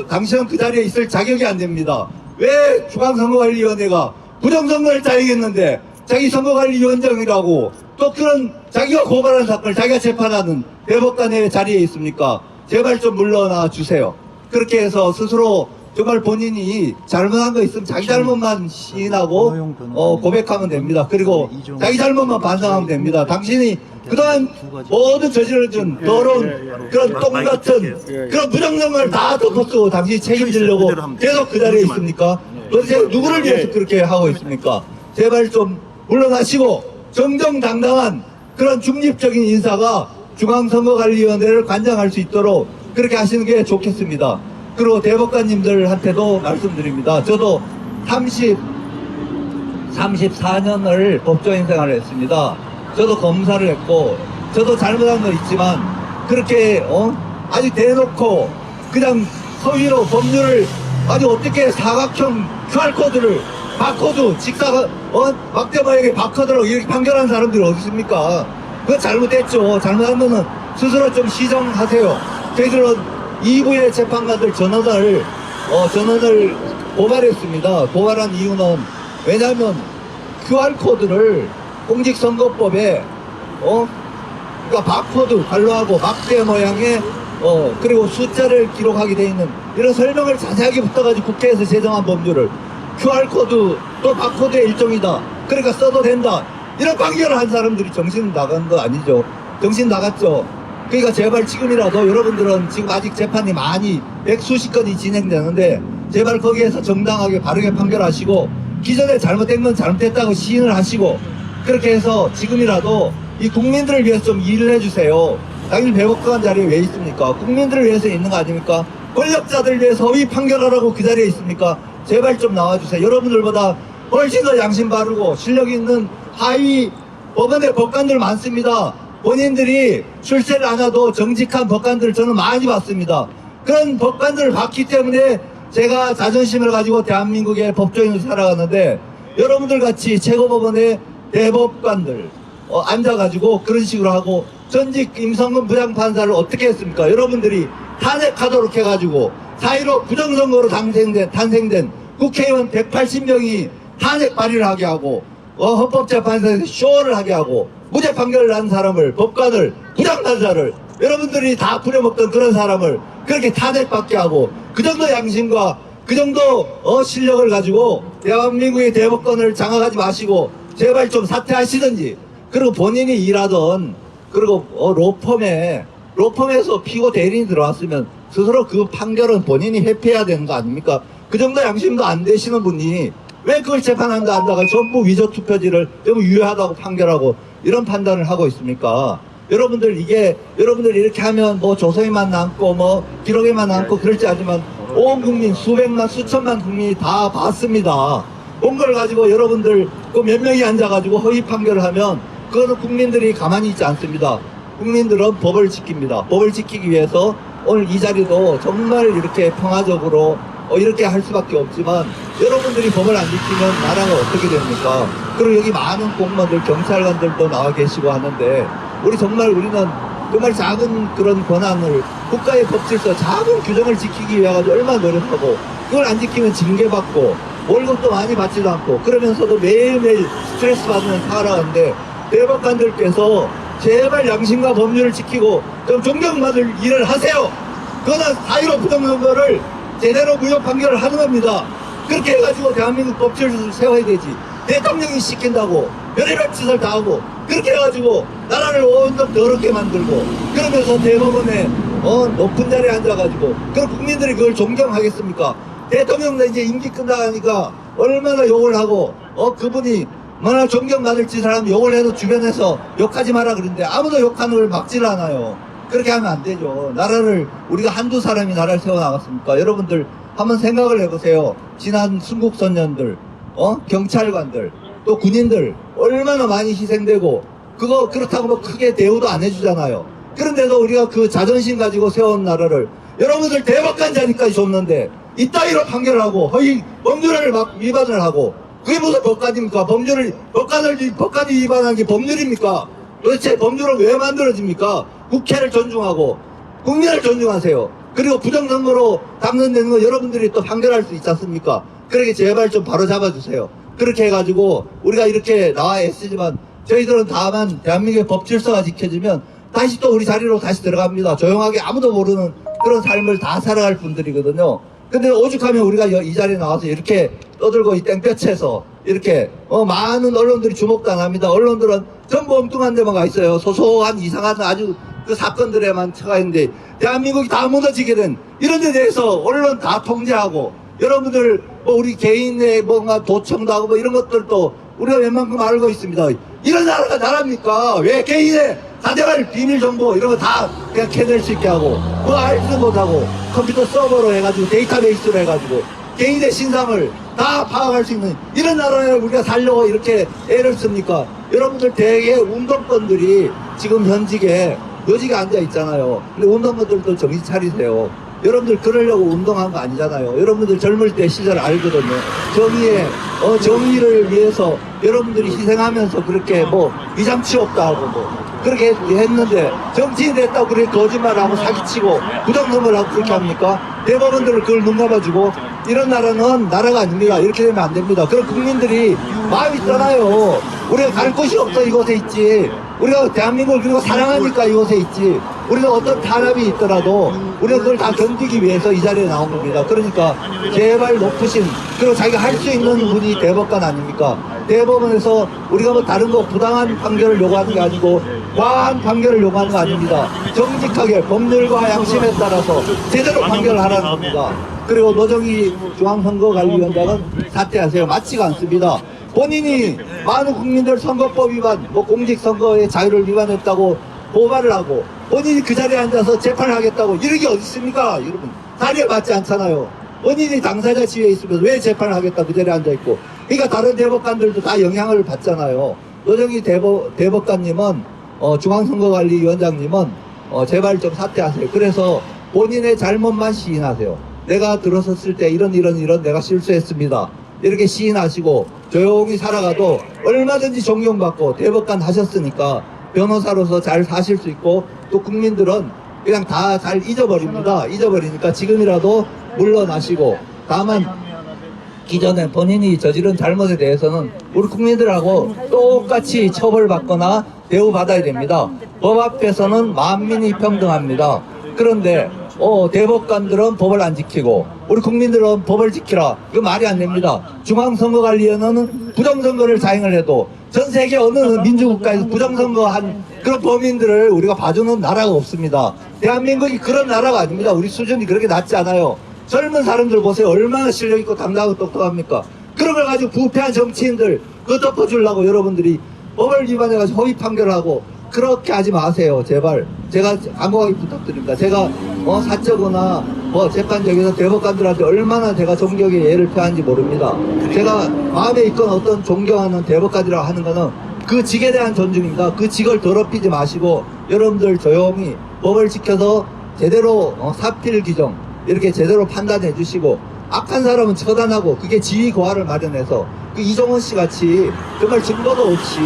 당신은 그 자리에 있을 자격이 안 됩니다. 왜 중앙선거관리위원회가 부정선거를 자행했는데 자기 선거관리위원장이라고 또 그런 자기가 고발한 사건을 자기가 재판하는 대법관의 자리에 있습니까? 제발 좀 물러나 주세요. 그렇게 해서 스스로 정말 본인이 잘못한 거 있으면 자기 잘못만 시인하고 고백하면 됩니다. 그리고 자기 잘못만 반성하면 됩니다. 당신이 그동안 모든 저지른 더러운 그런 똥 같은 그런 부정선거를 다 덮어쓰고 당신이 책임지려고 계속 그 자리에 있습니까? 도대체 누구를 위해서 그렇게 하고 있습니까? 제발 좀 물러나시고 정정당당한 그런 중립적인 인사가 중앙선거관리위원회를 관장할 수 있도록 그렇게 하시는 게 좋겠습니다. 그리고 대법관님들한테도 말씀드립니다. 저도 34년을 법조인 생활을 했습니다. 저도 검사를 했고 저도 잘못한 건 있지만 그렇게 아주 대놓고 그냥 허위로 법률을 아주 어떻게 사각형 QR코드를 바코드 직사가 막대마에게 바코드로 이렇게 판결한 사람들이 어디 있습니까? 그거 잘못했죠. 잘못한 거는 스스로 좀 시정하세요. 저희들은 2부의 재판관들 전원을 고발했습니다. 고발한 이유는 왜냐하면 QR코드를 공직선거법에 그러니까 바코드 관로하고 막대 모양의 그리고 숫자를 기록하게 돼 있는 이런 설명을 자세하게 붙어가지고 국회에서 제정한 법률을 QR코드 또 바코드의 일종이다. 그러니까 써도 된다. 이런 판결을 한 사람들이 정신 나간 거 아니죠. 정신 나갔죠. 그러니까 제발 지금이라도 여러분들은 지금 아직 재판이 많이 백수십 건이 진행되는데 제발 거기에서 정당하게 바르게 판결하시고 기존에 잘못된 건 잘못됐다고 시인을 하시고 그렇게 해서 지금이라도 이 국민들을 위해서 좀 일을 해주세요. 당연히 대법관 자리에 왜 있습니까? 국민들을 위해서 있는 거 아닙니까? 권력자들 위해서 허위 판결하라고 그 자리에 있습니까? 제발 좀 나와주세요. 여러분들보다 훨씬 더 양심 바르고 실력 있는 하위 법원의 법관들 많습니다. 본인들이 출세를 안 해도 정직한 법관들을 저는 많이 봤습니다. 그런 법관들을 봤기 때문에 제가 자존심을 가지고 대한민국의 법조인으로 살아가는데 여러분들 같이 최고법원의 대법관들 앉아가지고 그런 식으로 하고 전직 임성근 부장판사를 어떻게 했습니까? 여러분들이 탄핵하도록 해가지고 4.15 부정선거로 탄생된 국회의원 180명이 탄핵 발의를 하게 하고 헌법재판소에서 쇼를 하게 하고 무죄 판결을 한 사람을 법관을 부장판사를 여러분들이 다 부려먹던 그런 사람을 그렇게 탄핵받게 하고 그 정도 양심과 그 정도 실력을 가지고 대한민국의 대법관을 장악하지 마시고 제발 좀 사퇴하시든지 그리고 본인이 일하던 그리고 로펌에서 피고 대리인이 들어왔으면 스스로 그 판결은 본인이 회피해야 되는 거 아닙니까? 그 정도 양심도 안 되시는 분이 왜 그걸 재판한다 한다가 전부 위조 투표지를 너무 유효하다고 판결하고 이런 판단을 하고 있습니까? 여러분들 이렇게 하면 뭐 조서에만 남고 뭐 기록에만 남고 그럴지 알지만 온 국민 수백만 수천만 국민이 다 봤습니다. 본 걸 가지고 여러분들 그 몇 명이 앉아가지고 허위 판결을 하면 그거는 국민들이 가만히 있지 않습니다. 국민들은 법을 지킵니다. 법을 지키기 위해서 오늘 이 자리도 정말 이렇게 평화적으로 이렇게 할 수밖에 없지만 여러분들이 법을 안 지키면 나라가 어떻게 됩니까? 그리고 여기 많은 공무원들, 경찰관들도 나와 계시고 하는데 우리는 정말 작은 그런 권한을 국가의 법질서 작은 규정을 지키기 위해 가지고 얼마나 노력하고 그걸 안 지키면 징계받고 월급도 많이 받지도 않고 그러면서도 매일매일 스트레스 받으면서 살아가는데 대법관들께서 제발 양심과 법률을 지키고 좀 존경받을 일을 하세요. 그거는 4.15 부정선거를 제대로 무효 판결을 하는 겁니다. 그렇게 해가지고 대한민국 법질서를 세워야 되지. 대통령이 시킨다고 별의별 짓을 다 하고 그렇게 해가지고 나라를 온통 더럽게 만들고 그러면서 대법원에 높은 자리에 앉아가지고 그럼 국민들이 그걸 존경하겠습니까? 대통령도 이제 임기 끝나가니까 얼마나 욕을 하고 그분이 얼마나 존경받을 짓을 하면 욕을 해도 주변에서 욕하지 마라 그러는데 아무도 욕하는 걸 막질 않아요. 그렇게 하면 안 되죠. 나라를 우리가 한두 사람이 나라를 세워나갔습니까? 여러분들 한번 생각을 해보세요. 지난 순국선녀들 경찰관들 또 군인들 얼마나 많이 희생되고 그렇다고 뭐 크게 대우도 안 해주잖아요. 그런데도 우리가 그 자존심 가지고 세운 나라를 여러분들 대법관자니까 줬는데 이따위로 판결을 하고 법률을 막 위반을 하고 그게 무슨 법관입니까? 법관이 위반한 게 법률입니까? 도대체 법률은 왜 만들어집니까? 국회를 존중하고 국민을 존중하세요. 그리고 부정선거로 당선되는 거 여러분들이 또 판결할 수 있지 않습니까? 그렇게 제발 좀 바로 잡아주세요. 그렇게 해가지고 우리가 이렇게 나와 애쓰지만 저희들은 다만 대한민국의 법질서가 지켜지면 다시 또 우리 자리로 다시 들어갑니다. 조용하게 아무도 모르는 그런 삶을 다 살아갈 분들이거든요. 근데 오죽하면 우리가 이 자리에 나와서 이렇게 떠들고 이 땡볕에서 이렇게 많은 언론들이 주목도 안 합니다. 언론들은 전부 엉뚱한 데만 가 있어요. 소소한 이상한 아주 그 사건들에만 처가 있는데 대한민국이 다 무너지게 된 이런 데 대해서 언론 다 통제하고 여러분들 뭐 우리 개인의 뭔가 도청도 하고 뭐 이런 것들도 우리가 웬만큼 알고 있습니다. 이런 나라가 나라입니까? 왜 개인의 사생활 비밀 정보 이런 거 다 그냥 캐낼 수 있게 하고 그거 알지도 못하고 컴퓨터 서버로 해가지고 데이터베이스로 해가지고 개인의 신상을 다 파악할 수 있는 이런 나라에 우리가 살려고 이렇게 애를 씁니까? 여러분들 대개 운동권들이 지금 현직에 여직에 앉아 있잖아요. 근데 운동권들도 정신 차리세요. 여러분들 그러려고 운동한 거 아니잖아요. 여러분들 젊을 때 시절 알거든요. 정의를 위해서 여러분들이 희생하면서 그렇게 뭐 위장 취업도 하고 뭐 그렇게 했는데 정치인 됐다고 그렇게 거짓말하고 사기치고 부정선거를 하고 그렇게 합니까? 대법원들을 그걸 눈 감아주고 이런 나라는 나라가 아닙니다. 이렇게 되면 안 됩니다. 그럼 국민들이 마음이 떠나요. 우리가 갈 곳이 없어 이곳에 있지. 우리가 대한민국을 그리고 사랑하니까 이곳에 있지. 우리는 어떤 탄압이 있더라도 우리는 그걸 다 견디기 위해서 이 자리에 나온 겁니다. 그러니까 제발 높으신 그리고 자기가 할 수 있는 분이 대법관 아닙니까? 대법원에서 우리가 뭐 다른 거 부당한 판결을 요구하는 게 아니고 과한 판결을 요구하는 거 아닙니다. 정직하게 법률과 양심에 따라서 제대로 판결을 하라는 겁니다. 그리고 노정희 중앙선거관리위원장은 사퇴하세요. 맞지가 않습니다. 본인이 많은 국민들 선거법 위반, 뭐 공직선거의 자유를 위반했다고 고발을 하고 본인이 그 자리에 앉아서 재판을 하겠다고 이런 게 어디 있습니까? 여러분 자리에 맞지 않잖아요. 본인이 당사자 지위에 있으면서 왜 재판을 하겠다 그 자리에 앉아있고 그러니까 다른 대법관들도 다 영향을 받잖아요. 노정희 대법관님은 중앙선거관리위원장님은 제발 좀 사퇴하세요. 그래서 본인의 잘못만 시인하세요. 내가 들어섰을 때 이런 내가 실수했습니다. 이렇게 시인하시고 조용히 살아가도 얼마든지 존경받고 대법관 하셨으니까 변호사로서 잘 사실 수 있고 또 국민들은 그냥 다 잘 잊어버립니다. 잊어버리니까 지금이라도 물러나시고 다만 기존에 본인이 저지른 잘못에 대해서는 우리 국민들하고 똑같이 처벌받거나 대우받아야 됩니다. 법 앞에서는 만민이 평등합니다. 그런데 대법관들은 법을 안 지키고 우리 국민들은 법을 지키라. 이거 말이 안 됩니다. 중앙선거관리위원회는 부정선거를 자행을 해도 전 세계 어느 민주국가에서 부정선거한 그런 범인들을 우리가 봐주는 나라가 없습니다. 대한민국이 그런 나라가 아닙니다. 우리 수준이 그렇게 낮지 않아요. 젊은 사람들 보세요. 얼마나 실력있고 당당하고 똑똑합니까? 그런 걸 가지고 부패한 정치인들 그거 덮어주려고 여러분들이 법을 위반해가지고 허위 판결하고 그렇게 하지 마세요. 제발. 제가 간곡하게 부탁드립니다. 제가 사적이나 재판적에서 대법관들한테 얼마나 제가 존경의 예를 표하는지 모릅니다. 제가 마음에 있건 어떤 존경하는 대법관이라고 하는 거는 그 직에 대한 존중입니다. 그 직을 더럽히지 마시고 여러분들 조용히 법을 지켜서 제대로 사필 규정 이렇게 제대로 판단해 주시고 악한 사람은 처단하고 그게 지위 고하를 마련해서 그 이종원 씨 같이 정말 증거도 없이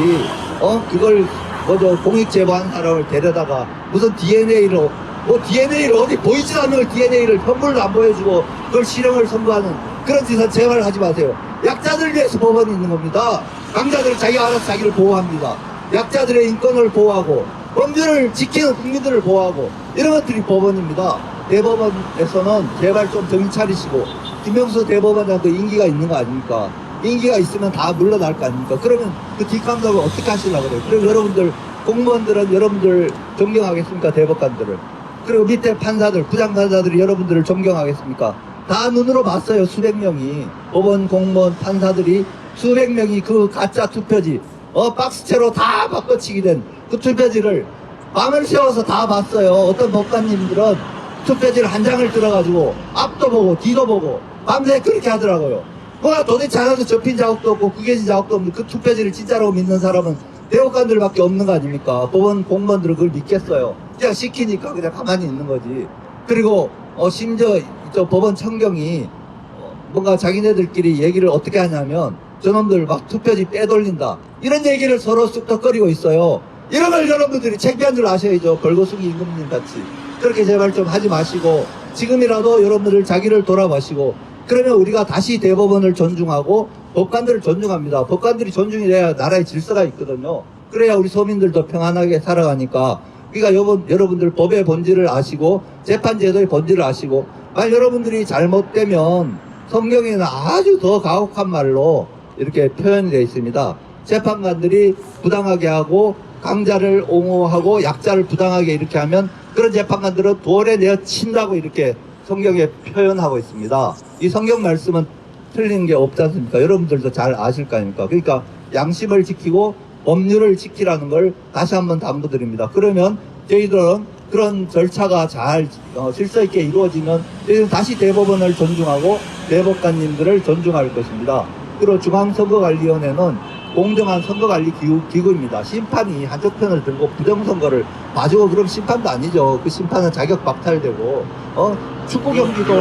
그걸 공익 제보한 사람을 데려다가 무슨 DNA로 DNA를 어디 보이지도 않는 걸 DNA를 현물도 안 보여주고 그걸 실형을 선고하는 그런 짓은 제발 하지 마세요. 약자들 위해서 법원이 있는 겁니다. 강자들은 자기가 알아서 자기를 보호합니다. 약자들의 인권을 보호하고 법률을 지키는 국민들을 보호하고 이런 것들이 법원입니다. 대법원에서는 제발 좀 정신 차리시고 김명수 대법원장도 인기가 있는 거 아닙니까? 인기가 있으면 다 물러날 거 아닙니까? 그러면 그 뒷감당을 어떻게 하시려고 그래요? 그리고 여러분들 공무원들은 여러분들 존경하겠습니까? 대법관들을. 그리고 밑에 판사들, 부장판사들이 여러분들을 존경하겠습니까? 다 눈으로 봤어요. 수백 명이 법원 공무원 판사들이 수백 명이 그 가짜 투표지 박스채로 다 바꿔치기 된 그 투표지를 밤을 새워서 다 봤어요. 어떤 법관님들은 투표지를 한 장을 들어가지고 앞도 보고 뒤도 보고 밤새 그렇게 하더라고요. 뭐가 도대체 하나도 접힌 자국도 없고 구겨진 자국도 없는 그 투표지를 진짜라고 믿는 사람은 대법관들밖에 없는 거 아닙니까? 법원 공무원들은 그걸 믿겠어요. 그냥 시키니까 그냥 가만히 있는 거지. 그리고 심지어 저 법원 청경이 뭔가 자기네들끼리 얘기를 어떻게 하냐면 저놈들 막 투표지 빼돌린다 이런 얘기를 서로 쑥덕거리고 있어요. 이런 걸 여러분들이 창피한 줄 아셔야죠. 벌거숭이 임금님 같이. 그렇게 제발 좀 하지 마시고 지금이라도 여러분들 자기를 돌아보시고 그러면 우리가 다시 대법원을 존중하고 법관들을 존중합니다. 법관들이 존중이 돼야 나라의 질서가 있거든요. 그래야 우리 서민들도 평안하게 살아가니까 그러니까 여러분들 법의 본질을 아시고 재판제도의 본질을 아시고 만약 여러분들이 잘못되면 성경에는 아주 더 가혹한 말로 이렇게 표현이 되어 있습니다. 재판관들이 부당하게 하고 강자를 옹호하고 약자를 부당하게 이렇게 하면 그런 재판관들은 돌에 내어 친다고 이렇게 성경에 표현하고 있습니다. 이 성경 말씀은 틀린 게 없지 않습니까? 여러분들도 잘 아실 거 아닙니까? 그러니까 양심을 지키고 법률을 지키라는 걸 다시 한번 당부드립니다. 그러면 저희들은 그런 절차가 잘 질서 있게 이루어지면 저희는 다시 대법원을 존중하고 대법관님들을 존중할 것입니다. 그리고 중앙선거관리위원회는 공정한 선거관리 기구입니다. 심판이 한쪽 편을 들고 부정선거를 봐주고 그럼 심판도 아니죠. 그 심판은 자격 박탈되고 축구 경기도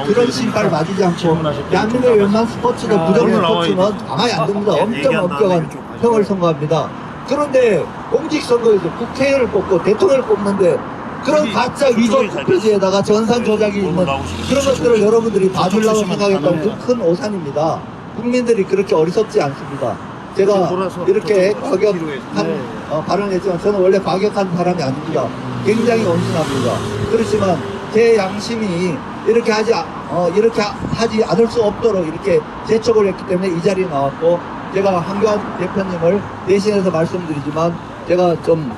그런 심판을 맞지 않고 대한민국의 웬만한 스포츠도 부정 스포츠는 가만히 안 둡니다. 엄청 엄격한 형을 선고합니다. 그런데 공직선거에서 국회의원을 뽑고 대통령을 뽑는데 그런 가짜 위조 투표지에다가 전산 조작이 있는 그런 것들을 여러분들이 봐주려고 생각했던 그 큰 오산입니다. 국민들이 그렇게 어리석지 않습니다. 제가 이렇게 과격한 발언을 했지만 저는 원래 과격한 사람이 아닙니다. 굉장히 온순합니다. 그렇지만 제 양심이 이렇게 하지 않을 수 없도록 이렇게 재촉을 했기 때문에 이 자리에 나왔고 제가 황교안 대표님을 대신해서 말씀드리지만 제가 좀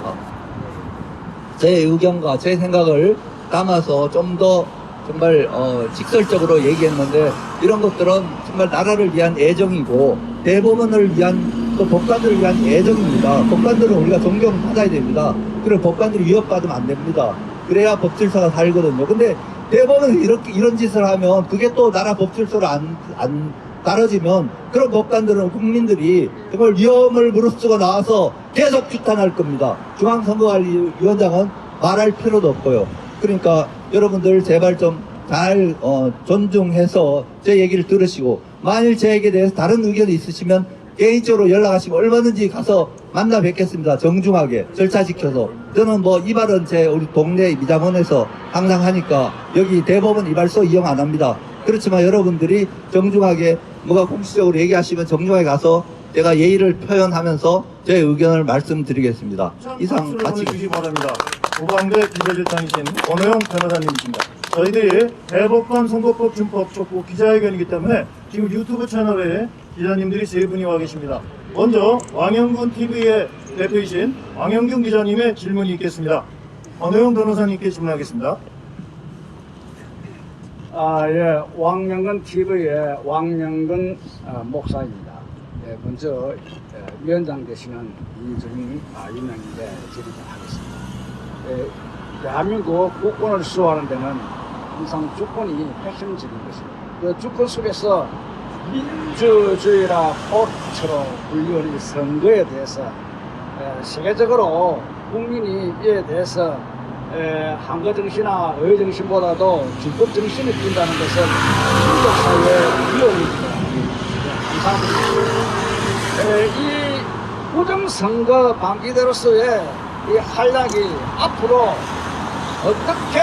제 의견과 제 생각을 담아서 좀 더 정말 직설적으로 얘기했는데 이런 것들은 정말 나라를 위한 애정이고 대법원을 위한 또 법관들을 위한 애정입니다. 법관들은 우리가 존경받아야 됩니다. 그리고 법관들이 위협받으면 안 됩니다. 그래야 법질서가 살거든요. 근데 대법원이 이런 짓을 하면 그게 또 나라 법질서를 안 따라지면 그런 법관들은 국민들이 정말 위험을 무릅쓰고 나와서 계속 규탄할 겁니다. 중앙선거관리위원장은 말할 필요도 없고요. 그러니까 여러분들 제발 좀 잘 존중해서 제 얘기를 들으시고 만일 제 얘기에 대해서 다른 의견이 있으시면 개인적으로 연락하시면 얼마든지 가서 만나 뵙겠습니다. 정중하게 절차 지켜서. 저는 뭐 이발은 우리 동네 미장원에서 항상 하니까 여기 대법원 이발소 이용 안 합니다. 그렇지만 여러분들이 정중하게 뭐가 공식적으로 얘기하시면 정중하게 가서 제가 예의를 표현하면서 제 의견을 말씀드리겠습니다. 이상 마치겠습니다. 주시기 바랍니다. 고방대 비서실장이신 권호영 변호사님이십니다. 저희들이 대법관 선거법 준법 촉구 기자회견이기 때문에 지금 유튜브 채널에 기자님들이 세 분이 와 계십니다. 먼저 왕영근 TV의 대표이신 왕영균 기자님의 질문이 있겠습니다. 권호영 변호사님께 질문하겠습니다. 예, 왕영근 TV의 왕영근 목사입니다. 예, 먼저 위원장 되시는 이정희 위원장님께 질의하겠습니다. 예, 대한민국 국권을 수호하는 데는 항상 주권이 핵심적인 것입니다. 그 주권 속에서 민주주의라 꽃처럼 불리는 선거에 대해서 세계적으로 국민이 이에 대해서 항거정신이나 의정신보다도 준법정신이 뛴다는 것은 민족사회의 위험입니다. 감사합니다. 이 부정선거 방기대로서의 이 한락이 앞으로 어떻게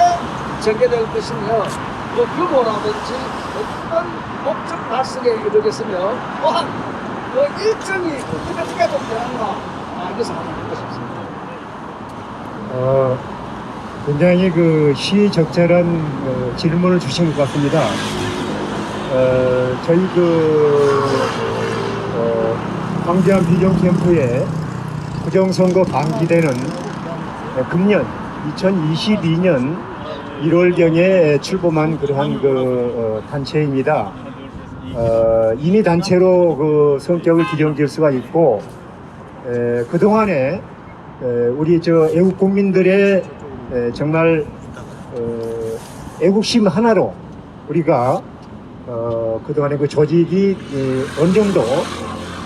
전개될 것이며 그 규모라든지 어떤 목적 달성에 이르겠으며 또한 그 일정이 어떻게 좀 되는가 알면서 한번 듣고 싶습니다. 굉장히 그 시적절한 질문을 주신 것 같습니다. 저희 황교안 비정캠프의 부정선거 방기대는 금년 2022년 1월경에 출범한 그러한 단체입니다. 이미 단체로 성격을 기정질 수가 있고, 그동안에 우리 애국 국민들의 정말 애국심 하나로 우리가 그동안에 그 조직이 어느 정도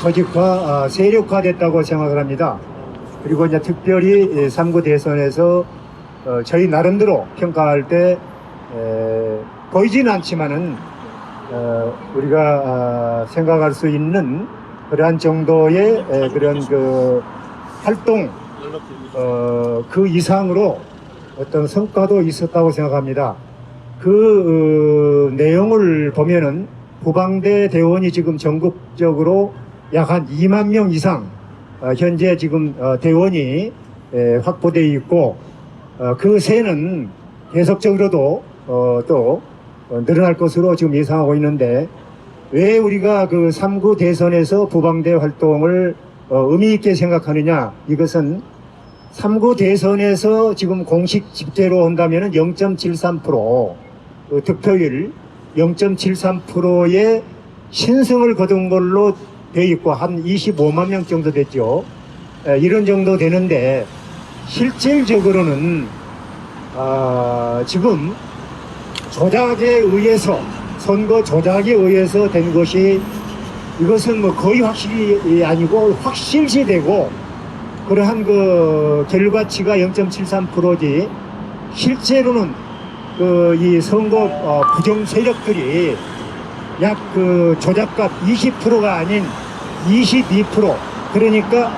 조직화, 세력화됐다고 생각을 합니다. 그리고 이제 특별히 3구 대선에서 저희 나름대로 평가할 때 보이지는 않지만은 우리가 생각할 수 있는 그러한 정도의 그런 활동 그 이상으로 어떤 성과도 있었다고 생각합니다. 그 내용을 보면은 후방대 대원이 지금 전국적으로 약 한 2만 명 이상 현재 지금 대원이 확보되어 있고 그 세는 계속적으로도 또 늘어날 것으로 지금 예상하고 있는데 왜 우리가 3구 대선에서 후방대 활동을 의미 있게 생각하느냐, 이것은 3구 대선에서 지금 공식 집계로 온다면 0.73% 득표율, 0.73%의 신승을 거둔 걸로 되어 있고 한 25만 명 정도 됐죠. 이런 정도 되는데 실질적으로는 지금 조작에 의해서 선거 조작에 의해서 된 것이 이것은 뭐 거의 확실히 아니고 확실시되고 그러한 그 결과치가 0.73%지 실제로는 그 이 선거 부정 세력들이 약 그 조작값 20%가 아닌 22% 그러니까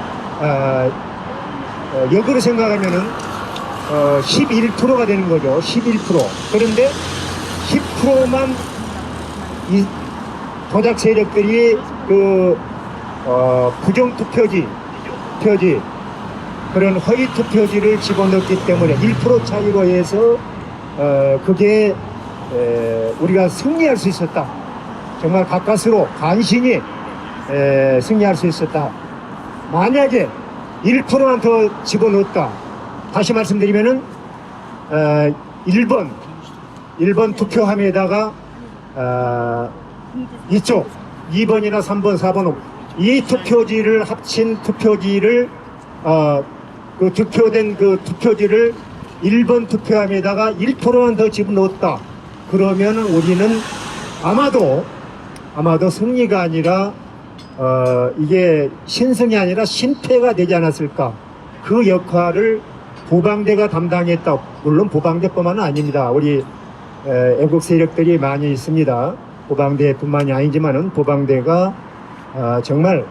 역으로 생각하면은 11%가 되는 거죠. 11%. 그런데 10%만 이 조작 세력들이 그 부정 투표지 그런 허위 투표지를 집어넣기 때문에 1% 차이로 해서 그게 우리가 승리할 수 있었다. 정말 가까스로 간신히 승리할 수 있었다. 만약에 1%만 더 집어넣었다. 다시 말씀드리면은 1번 투표함에다가 이쪽 2번이나 3번, 4번 이 투표지를 합친 투표지를 그 득표된 그 투표지를 1번 투표함에다가 1%만 더 집어넣었다. 그러면 우리는 아마도 승리가 아니라 이게 신승이 아니라 신패가 되지 않았을까. 그 역할을 보방대가 담당했다. 물론 보방대뿐만은 아닙니다. 우리 애국 세력들이 많이 있습니다. 보방대뿐만이 아니지만은 보방대가 정말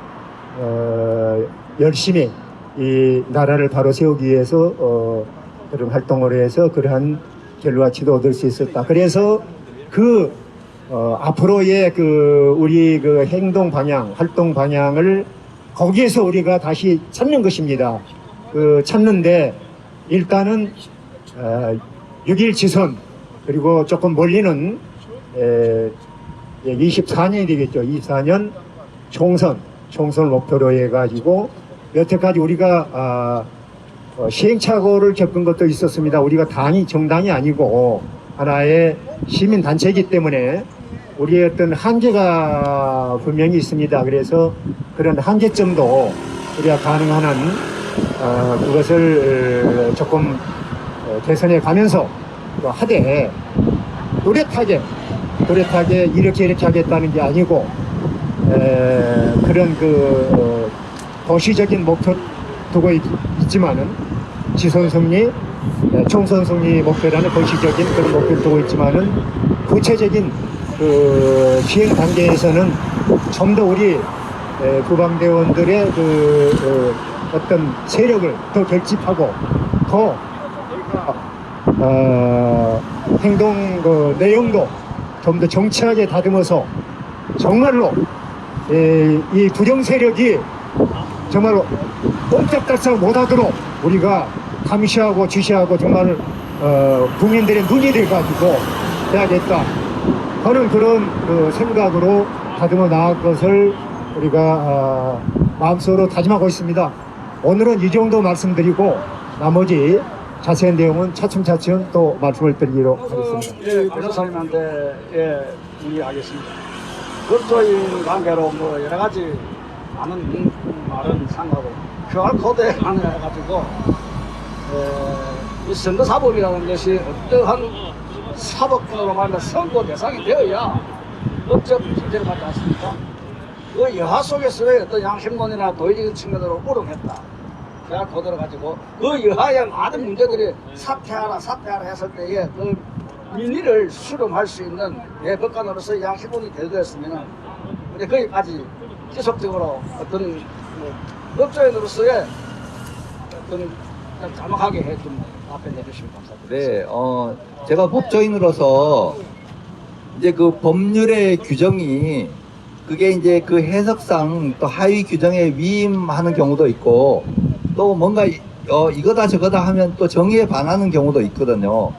열심히 이 나라를 바로 세우기 위해서 그런 활동을 해서 그러한 결과치도 얻을 수 있었다. 그래서 그 앞으로의 그 우리 그 행동 방향, 활동 방향을 거기에서 우리가 다시 찾는 것입니다. 그 찾는데 일단은 6.1 지선 그리고 조금 멀리는 24년이 되겠죠. 24년 총선 목표로 해가지고 여태까지 우리가 시행착오를 겪은 것도 있었습니다. 우리가 정당이 아니고 하나의 시민단체이기 때문에 우리의 어떤 한계가 분명히 있습니다. 그래서 그런 한계점도 우리가 가능한 한 그것을 조금 개선해 가면서 또 하되 또렷하게 이렇게 하겠다는 게 아니고 그런 그 도시적인 목표 두고 있지만은 지선 승리, 총선 승리 목표라는 도시적인 그런 목표를 두고 있지만은 구체적인 그 시행 단계에서는 좀 더 우리 구방대원들의 그 어떤 세력을 더 결집하고 더 행동 그 내용도 좀 더 정치하게 다듬어서 정말로 이 부정 세력이 정말로 꼼짝달싹 못하도록 우리가 감시하고 지시하고 정말 국민들의 눈이 돼가지고 해야겠다 하는 그런 그 생각으로 다듬어 나갈 것을 우리가 마음속으로 다짐하고 있습니다. 오늘은 이 정도 말씀드리고 나머지 자세한 내용은 차츰차츰 또 말씀을 드리도록 하겠습니다. 예, 변호사님한테 문의하겠습니다. 법조인 관계로 뭐 여러 가지 많은 말은 상하고 QR코드에 관해가지고 이 선거사법이라는 것이 어떠한 사법권으로 말하면 선고 대상이 되어야 법적 문제를 받지 않습니까? 그 여하 속에서의 어떤 양심론이나 도의적인 측면으로 우롱했다. QR코드를 가지고 그 여하의 많은 문제들이 사퇴하라 했을 때에 그 민의를 수렴할 수 있는 대법관으로서 양심론이 되었으면은 근데 거기까지 지속적으로 어떤 법조인으로서의 어떤 자막하게 좀 답변해 주시면 감사드립니다. 네, 제가 법조인으로서 이제 그 법률의 규정이 그게 이제 그 해석상 또 하위 규정에 위임하는 경우도 있고 또 뭔가 이거다 저거다 하면 또 정의에 반하는 경우도 있거든요.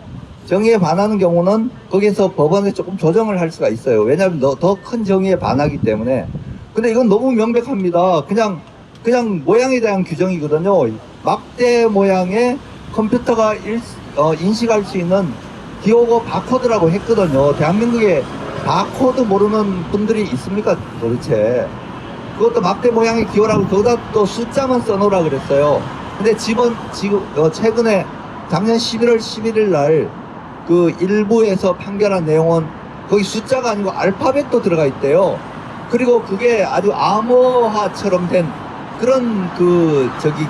정의에 반하는 경우는 거기서 법원에 조금 조정을 할 수가 있어요. 왜냐하면 더 큰 정의에 반하기 때문에. 근데 이건 너무 명백합니다. 그냥 모양에 대한 규정이거든요. 막대 모양의 컴퓨터가 인식할 수 있는 기호고 바코드라고 했거든요. 대한민국의 바코드 모르는 분들이 있습니까 도대체? 그것도 막대 모양의 기호라고 거기다 또 숫자만 써놓으라 그랬어요. 근데 지금 최근에 작년 11월 11일 날 그 일부에서 판결한 내용은 거기 숫자가 아니고 알파벳도 들어가 있대요. 그리고 그게 아주 암호화처럼 된 그런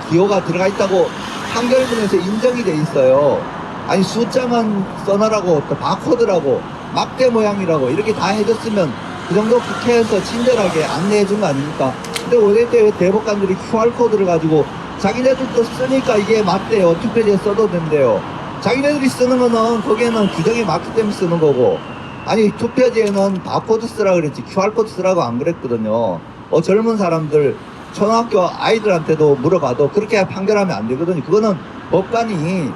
기호가 들어가 있다고 판결문에서 인정이 돼 있어요. 아니 숫자만 써놔라고 또 바코드라고 막대 모양이라고 이렇게 다 해줬으면 그 정도 국회에서 친절하게 안내해 준 거 아닙니까? 근데 올해 때 대법관들이 QR코드를 가지고 자기네들도 쓰니까 이게 맞대요. 투표지에 써도 된대요. 자기네들이 쓰는 거는 거기에는 규정이 맞기 때문에 쓰는 거고, 아니 투표지에는 바코드 쓰라 그랬지 QR코드 쓰라고 안 그랬거든요. 젊은 사람들 초등학교 아이들한테도 물어봐도 그렇게 판결하면 안 되거든요. 그거는 법관이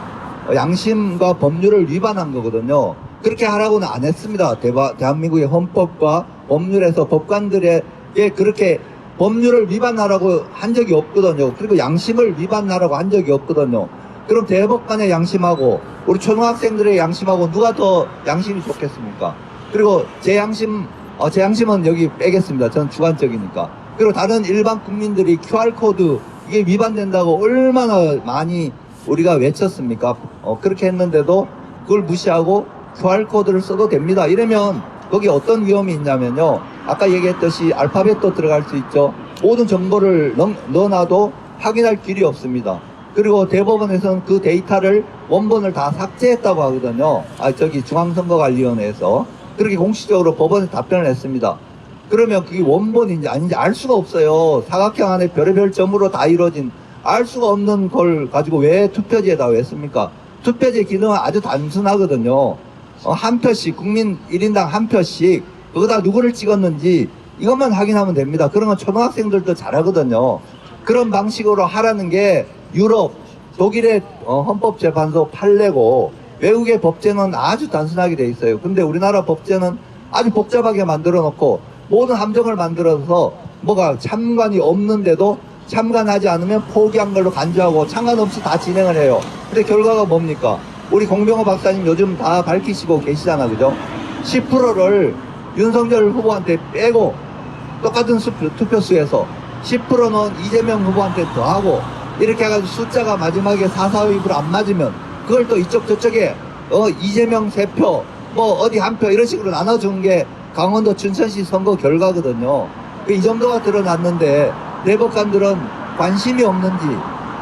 양심과 법률을 위반한 거거든요. 그렇게 하라고는 안 했습니다. 대한민국의 헌법과 법률에서 법관들에게 그렇게 법률을 위반하라고 한 적이 없거든요. 그리고 양심을 위반하라고 한 적이 없거든요. 그럼 대법관의 양심하고 우리 초등학생들의 양심하고 누가 더 양심이 좋겠습니까? 그리고 제 양심은 여기 빼겠습니다. 저는 주관적이니까. 그리고 다른 일반 국민들이 QR코드 이게 위반된다고 얼마나 많이 우리가 외쳤습니까? 그렇게 했는데도 그걸 무시하고 QR코드를 써도 됩니다. 이러면 거기 어떤 위험이 있냐면요. 아까 얘기했듯이 알파벳도 들어갈 수 있죠. 모든 정보를 넣어놔도 확인할 길이 없습니다. 그리고 대법원에서는 그 데이터를 원본을 다 삭제했다고 하거든요. 중앙선거관리위원회에서. 그렇게 공식적으로 법원에 답변을 했습니다. 그러면 그게 원본인지 아닌지 알 수가 없어요. 사각형 안에 별의별 점으로 다 이루어진 알 수가 없는 걸 가지고 왜 투표지에다 왜 했습니까? 투표지 기능은 아주 단순하거든요. 한 표씩, 국민 1인당 한 표씩, 거기다 누구를 찍었는지 이것만 확인하면 됩니다. 그런 건 초등학생들도 잘하거든요. 그런 방식으로 하라는 게 유럽, 독일의 헌법재판소 판례고, 외국의 법제는 아주 단순하게 돼 있어요. 근데 우리나라 법제는 아주 복잡하게 만들어 놓고 모든 함정을 만들어서 뭐가 참관이 없는데도 참관하지 않으면 포기한 걸로 간주하고 상관없이 다 진행을 해요. 근데 결과가 뭡니까? 우리 공병호 박사님 요즘 다 밝히시고 계시잖아, 그죠? 10%를 윤석열 후보한테 빼고 똑같은 투표수에서 10%는 이재명 후보한테 더하고 이렇게 해가지고 숫자가 마지막에 442로 안 맞으면 그걸 또 이쪽 저쪽에 이재명 3표 뭐 어디 1표 이런 식으로 나눠준 게 강원도 춘천시 선거 결과거든요. 이 정도가 드러났는데 대법관들은 관심이 없는지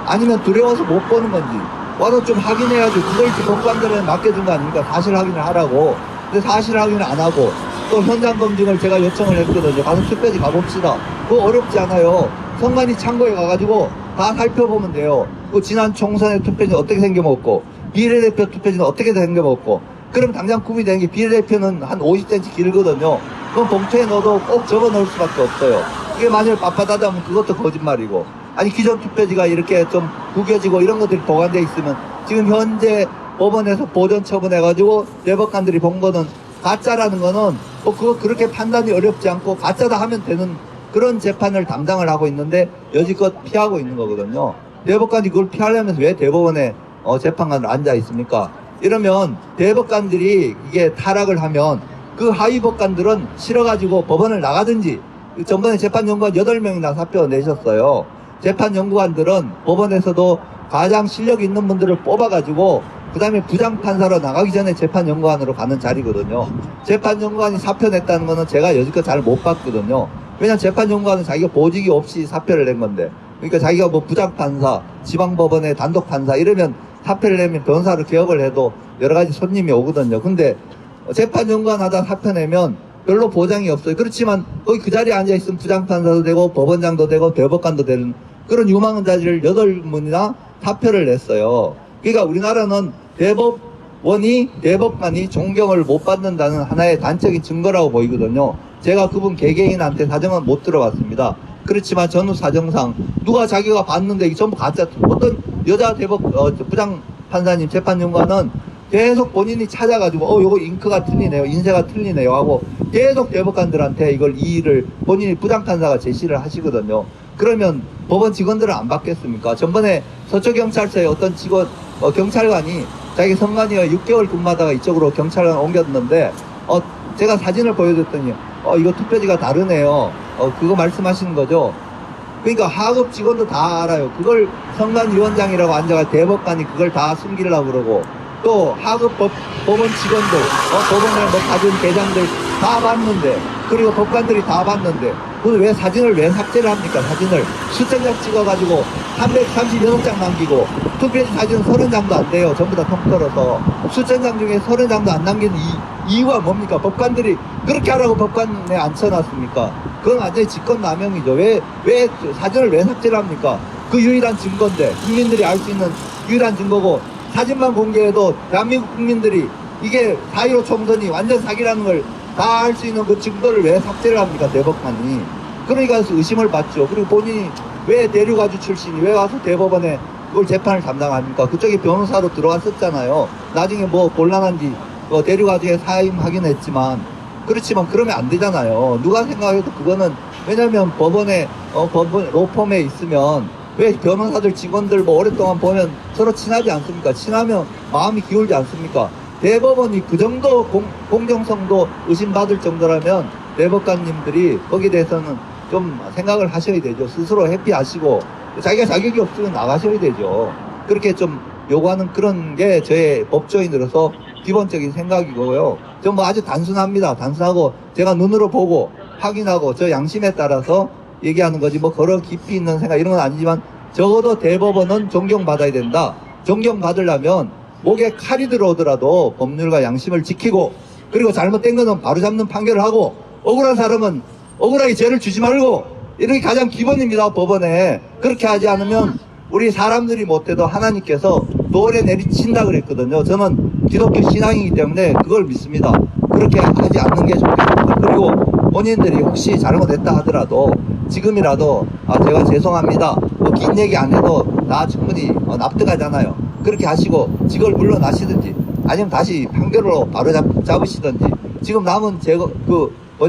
아니면 두려워서 못 보는 건지 와서 좀 확인해야지. 그걸 법관들한테 맡겨준 거 아닙니까? 사실 확인을 하라고. 근데 사실 확인을 안 하고 또 현장 검증을 제가 요청을 했거든요. 가서 투표지 가봅시다. 그거 어렵지 않아요. 선관위 창고에 가가지고 다 살펴보면 돼요. 그 지난 총선의 투표지는 어떻게 생겨먹고 비례대표 투표지는 어떻게 생겨먹고 그럼 당장 구비된 게 비례대표는 한 50cm 길거든요. 그럼 봉투에 넣어도 꼭 적어 넣을 수밖에 없어요. 이게 만일 빳빳하다 하면 그것도 거짓말이고, 아니 기존 투표지가 이렇게 좀 구겨지고 이런 것들이 보관되어 있으면 지금 현재 법원에서 보전 처분해가지고 대법관들이 본 거는 가짜라는 거는 뭐 그거 그렇게 판단이 어렵지 않고 가짜다 하면 되는 그런 재판을 담당을 하고 있는데 여지껏 피하고 있는 거거든요. 대법관이 그걸 피하려면 왜 대법원에 재판관으로 앉아 있습니까? 이러면 대법관들이 이게 타락을 하면 그 하위 법관들은 싫어가지고 법원을 나가든지, 전번에 재판연구관 8명이나 사표 내셨어요. 재판연구관들은 법원에서도 가장 실력 있는 분들을 뽑아가지고 그 다음에 부장판사로 나가기 전에 재판연구관으로 가는 자리거든요. 재판연구관이 사표 냈다는 거는 제가 여지껏 잘 못 봤거든요. 왜냐면 재판연구관은 자기가 보직이 없이 사표를 낸 건데, 그러니까 자기가 뭐 부장판사, 지방법원의 단독판사 이러면 사표를 내면 변호사로 개업을 해도 여러 가지 손님이 오거든요. 근데 재판연구관 하다 사표 내면 별로 보장이 없어요. 그렇지만 거기 그 자리에 앉아있으면 부장판사도 되고 법원장도 되고 대법관도 되는 그런 유망한 자리를 8분이나 사표를 냈어요. 그러니까 우리나라는 대법관이 존경을 못 받는다는 하나의 단적인 증거라고 보이거든요. 제가 그분 개개인한테 사정은 못 들어봤습니다. 그렇지만 전후 사정상 누가 자기가 봤는데 이게 전부 가짜. 어떤 여자 부장 판사님 재판연구관은 계속 본인이 찾아가지고 요거 잉크가 틀리네요, 인쇄가 틀리네요 하고 계속 대법관들한테 이 일을 본인이 부장판사가 제시를 하시거든요. 그러면 법원 직원들은 안 받겠습니까? 전번에 서초경찰서에 어떤 직원 경찰관이 자기 선관위에 6개월 근무하다가 이쪽으로 경찰관 옮겼는데 제가 사진을 보여줬더니 이거 투표지가 다르네요. 그거 말씀하시는 거죠? 그러니까 하급 직원도 다 알아요. 그걸 선관위원장이라고 앉아가 대법관이 그걸 다 숨기려고 그러고, 또 하급 법원 직원들, 법원에 뭐 가진 대장들 다 봤는데, 그리고 법관들이 다 봤는데, 그걸 왜 사진을 왜 삭제를 합니까? 사진을 수천장 찍어가지고 336장 남기고, 투표지 사진은 30장도 안 돼요. 전부 다 통틀어서. 수천장 중에 30장도 안 남긴 이유가 뭡니까? 법관들이 그렇게 하라고 법관에 앉혀놨습니까? 그건 완전히 직권남용이죠. 왜 사진을 왜 삭제를 합니까? 그 유일한 증거인데, 국민들이 알 수 있는 유일한 증거고, 사진만 공개해도 대한민국 국민들이 이게 4.15 총선이 완전 사기라는 걸 다 알 수 있는 그 증거를 왜 삭제를 합니까? 대법관이. 그러니까 의심을 받죠. 그리고 본인이 왜 대륙아주 출신이 왜 와서 대법원에 그걸 재판을 담당합니까? 그쪽에 변호사로 들어왔었잖아요. 나중에 뭐 곤란한지 대륙아주에 사임하긴 했지만, 그렇지만 그러면 안 되잖아요. 누가 생각해도 그거는, 왜냐면 법원 로펌에 있으면 왜 변호사들 직원들 뭐 오랫동안 보면 서로 친하지 않습니까? 친하면 마음이 기울지 않습니까? 대법원이 그 정도 공정성도 의심받을 정도라면 대법관님들이 거기에 대해서는 좀 생각을 하셔야 되죠. 스스로 회피하시고 자기가 자격이 없으면 나가셔야 되죠. 그렇게 좀 요구하는 그런 게 저의 법조인으로서 기본적인 생각이고요. 좀 뭐 아주 단순합니다. 단순하고 제가 눈으로 보고 확인하고 저 양심에 따라서 얘기하는 거지, 뭐 그런 깊이 있는 생각 이런 건 아니지만, 적어도 대법원은 존경받아야 된다. 존경받으려면 목에 칼이 들어오더라도 법률과 양심을 지키고, 그리고 잘못된 거는 바로잡는 판결을 하고, 억울한 사람은 억울하게 죄를 주지 말고, 이런 게 가장 기본입니다. 법원에. 그렇게 하지 않으면 우리 사람들이 못해도 하나님께서 노래 내리친다 그랬거든요. 저는 기독교 신앙이기 때문에 그걸 믿습니다. 그렇게 하지 않는 게 좋겠습니다. 그리고 본인들이 혹시 잘못했다 하더라도 지금이라도 제가 죄송합니다, 뭐 긴 얘기 안 해도 다 충분히 납득하잖아요. 그렇게 하시고 직을 물러나시든지, 아니면 다시 판결로 바로 잡으시든지, 지금 남은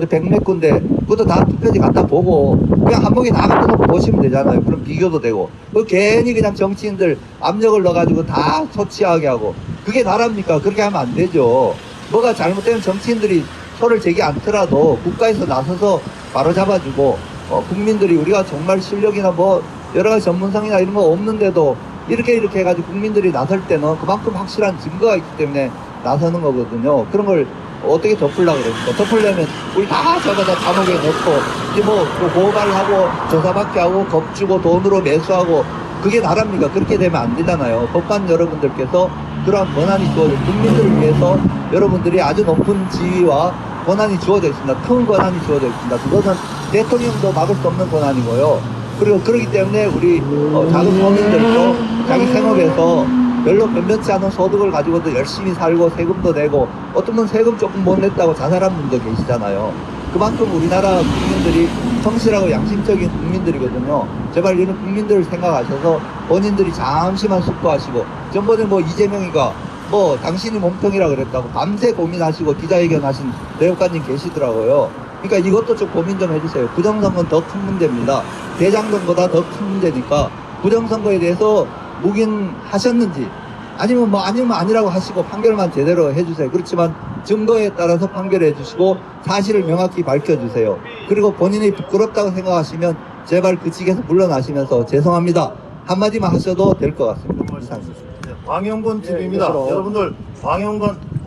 백몇 군데 그것도 다 투표지 갖다 보고 그냥 한 목에 다 갖다 놓고 보시면 되잖아요. 그럼 비교도 되고. 괜히 그냥 정치인들 압력을 넣어가지고 다 소치하게 하고, 그게 나랍니까? 그렇게 하면 안 되죠. 뭐가 잘못되면 정치인들이 소를 제기 않더라도 국가에서 나서서 바로 잡아주고, 국민들이 우리가 정말 실력이나 뭐 여러 가지 전문성이나 이런 거 없는데도 이렇게 해가지고 국민들이 나설 때는 그만큼 확실한 증거가 있기 때문에 나서는 거거든요. 그런 걸 어떻게 덮으려고 그럽니까? 덮으려면 우리 다 잡아다 감옥에 넣고 이제 뭐 고발을 하고 조사받게 하고 겁주고 돈으로 매수하고, 그게 나랍니까? 그렇게 되면 안 되잖아요. 법관 여러분들께서 그러한 권한이 주어져, 국민들을 위해서 여러분들이 아주 높은 지위와 권한이 주어져 있습니다. 큰 권한이 주어져 있습니다. 그것은 대통령도 막을 수 없는 권한이고요. 그리고 그렇기 때문에 우리 작은 서민들도 자기 생업에서 별로 변변치 않은 소득을 가지고도 열심히 살고 세금도 내고, 어떤 분 세금 조금 못 냈다고 자살한 분도 계시잖아요. 그만큼 우리나라 국민들이 성실하고 양심적인 국민들이거든요. 제발 이런 국민들을 생각하셔서 본인들이 잠시만 숙고하시고, 전번에 뭐 이재명이가 뭐 당신이 몸통이라 그랬다고 밤새 고민하시고 기자회견 하신 대법관님 계시더라고요. 그러니까 이것도 좀 고민 좀 해주세요. 부정선거는 더 큰 문제입니다. 대장동보다 더 큰 문제니까 부정선거에 대해서 묵인하셨는지, 아니면 아니라고 하시고 판결만 제대로 해주세요. 그렇지만 증거에 따라서 판결해 주시고 사실을 명확히 밝혀주세요. 그리고 본인이 부끄럽다고 생각하시면 제발 그 직에서 물러나시면서 죄송합니다 한마디만 하셔도 될 것 같습니다. 이상입니다. 광영건 TV입니다. 이것으로 여러분들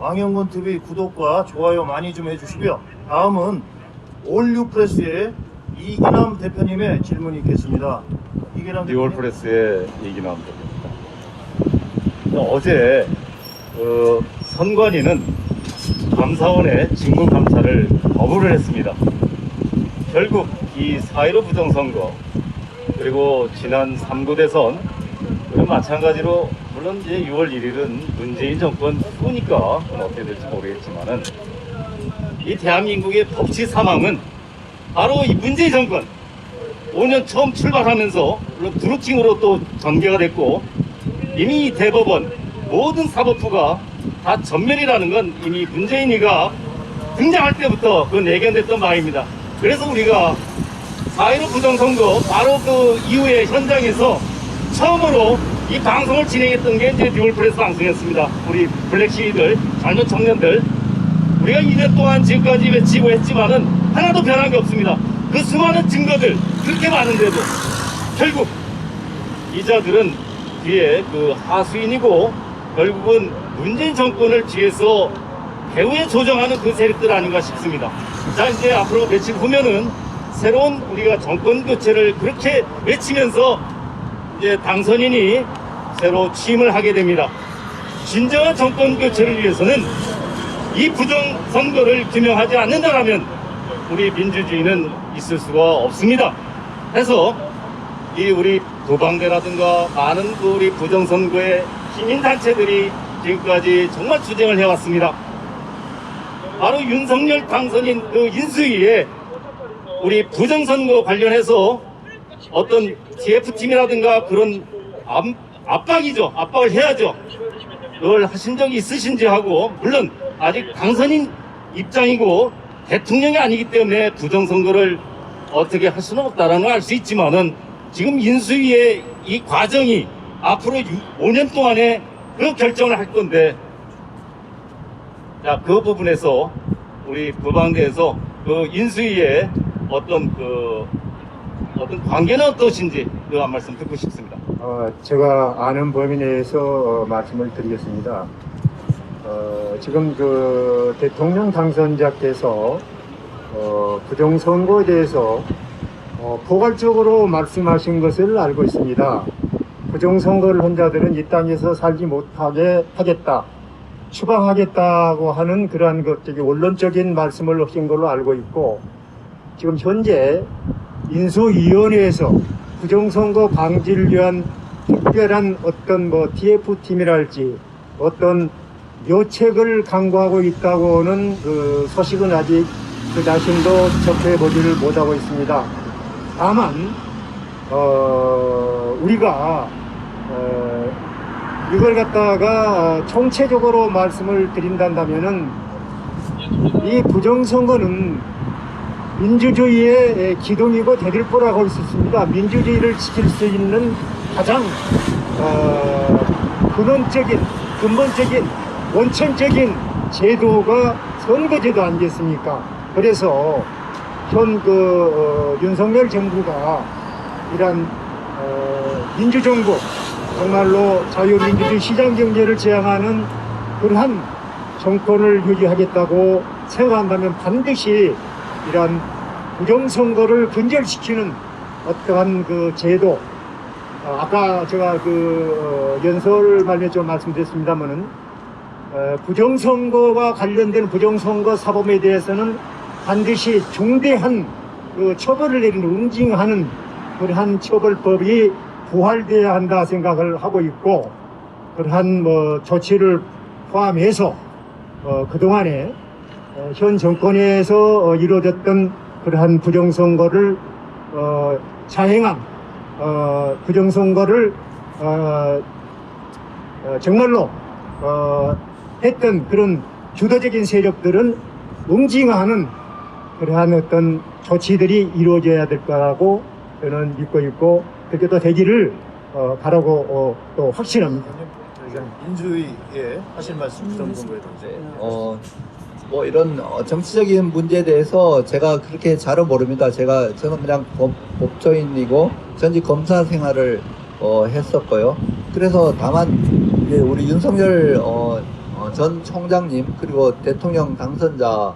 광영건 TV 구독과 좋아요 많이 좀 해주시고요. 다음은 올뉴프레스의 이기남 대표님의 질문이 있겠습니다. 이기남 대표님. 리월프레스의 이기남 대표입니다. 어제 선관위는 감사원의 직무감사를 거부를 했습니다. 결국 이 4.15 부정선거, 그리고 지난 3구 대선, 그리고 마찬가지로 물론 이제 6월 1일은 문재인 정권 후니까 어떻게 될지 모르겠지만은, 이 대한민국의 법치 사망은 바로 이 문재인 정권 5년 처음 출발하면서 물론 드루킹으로 또 전개가 됐고, 이미 대법원 모든 사법부가 다 전멸이라는 건 이미 문재인이가 등장할 때부터 그 내견됐던 바입니다. 그래서 우리가 4.15 부정선거 바로 그 이후에 현장에서 처음으로 이 방송을 진행했던 게 이제 리월프레스 방송이었습니다. 우리 블랙시들, 젊은 청년들, 우리가 2년 동안 지금까지 외치고 했지만은 하나도 변한 게 없습니다. 그 수많은 증거들 그렇게 많은데도 결국 이자들은 뒤에 그 하수인이고 결국은 문재인 정권을 뒤에서 배후에 조정하는 그 세력들 아닌가 싶습니다. 자, 이제 앞으로 며칠 후면은 새로운 우리가 정권 교체를 그렇게 외치면서 이제 당선인이 새로 취임을 하게 됩니다. 진정한 정권 교체를 위해서는 이 부정 선거를 규명하지 않는다라면 우리 민주주의는 있을 수가 없습니다. 해서 이 우리 도방대라든가 많은 그 우리 부정 선거의 시민단체들이 지금까지 정말 투쟁을 해왔습니다. 바로 윤석열 당선인 그 인수위에 우리 부정선거 관련해서 어떤 TF팀이라든가 그런 압박이죠. 압박을 해야죠. 그걸 하신 적이 있으신지 하고, 물론 아직 당선인 입장이고 대통령이 아니기 때문에 부정선거를 어떻게 할 수는 없다라는 걸 알 수 있지만은 지금 인수위의 이 과정이 앞으로 5년 동안에 그 결정을 할 건데, 자, 그 부분에서 우리 부방대에서 그 인수위의 어떤 관계는 어떠신지 그 한 말씀 듣고 싶습니다. 제가 아는 범위 내에서 말씀을 드리겠습니다. 지금 그 대통령 당선자께서 부정선거에 대해서 포괄적으로 말씀하신 것을 알고 있습니다. 부정선거를 한 자들은 이 땅에서 살지 못하게 하겠다, 추방하겠다고 하는 그러한 것적인 원론적인 말씀을 하신 걸로 알고 있고, 지금 현재 인수위원회에서 부정선거 방지를 위한 특별한 어떤 TF팀이랄지 어떤 묘책을 강구하고 있다고는 그 소식은 아직 그 자신도 접해보지를 못하고 있습니다. 다만 우리가 이걸 갖다가 총체적으로 말씀을 드린다면은 이 부정선거는 민주주의의 기둥이고 대들보라고 할 수 있습니다. 민주주의를 지킬 수 있는 가장 근본적인 원천적인 제도가 선거제도 아니겠습니까? 그래서 현 윤석열 정부가 이런 민주정부, 정말로 자유민주주의 시장경제를 지향하는 그러한 정권을 유지하겠다고 생각한다면 반드시 이러한 부정선거를 근절시키는 어떠한 그 제도, 아까 제가 연설 말미에 좀 말씀드렸습니다만은 부정선거와 관련된 부정선거 사범에 대해서는 반드시 중대한 그 처벌을 내리는 응징하는 그러한 처벌법이 부활되어야 한다 생각을 하고 있고, 그러한 조치를 포함해서 그동안에 현 정권에서 이루어졌던 그러한 부정선거를 자행한 부정선거를 정말로 했던 그런 주도적인 세력들은 응징하는 그러한 어떤 조치들이 이루어져야 될 거라고 저는 믿고 있고, 그렇게 또 되기를 바라고 또 확신합니다. 인수위에 하실 말씀 부정선거에 대해서. 이런 정치적인 문제에 대해서 제가 그렇게 잘은 모릅니다. 저는 그냥 법조인이고 전직 검사 생활을 했었고요. 그래서 다만 이제 우리 윤석열 전 총장님 그리고 대통령 당선자는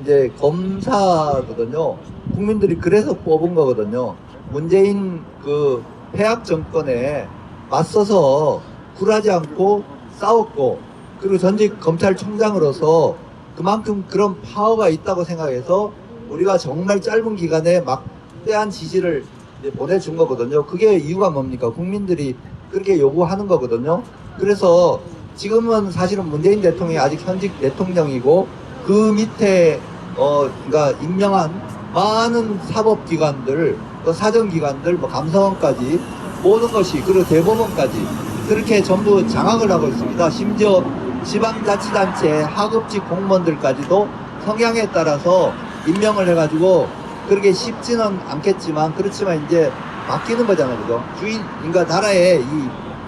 이제 검사거든요. 국민들이 그래서 뽑은 거거든요. 문재인 그 폐악 정권에 맞서서 굴하지 않고 싸웠고, 그리고 전직 검찰총장으로서 그만큼 그런 파워가 있다고 생각해서 우리가 정말 짧은 기간에 막대한 지지를 이제 보내준 거거든요. 그게 이유가 뭡니까? 국민들이 그렇게 요구하는 거거든요. 그래서 지금은 사실은 문재인 대통령이 아직 현직 대통령이고, 그 밑에 그러니까 임명한 많은 사법기관들, 또 사정기관들, 감사원까지 모든 것이, 그리고 대법원까지 그렇게 전부 장악을 하고 있습니다. 심지어 지방자치단체 하급직 공무원들까지도 성향에 따라서 임명을 해가지고, 그렇게 쉽지는 않겠지만 그렇지만 이제 바뀌는 거잖아요, 그죠? 그러니까 나라의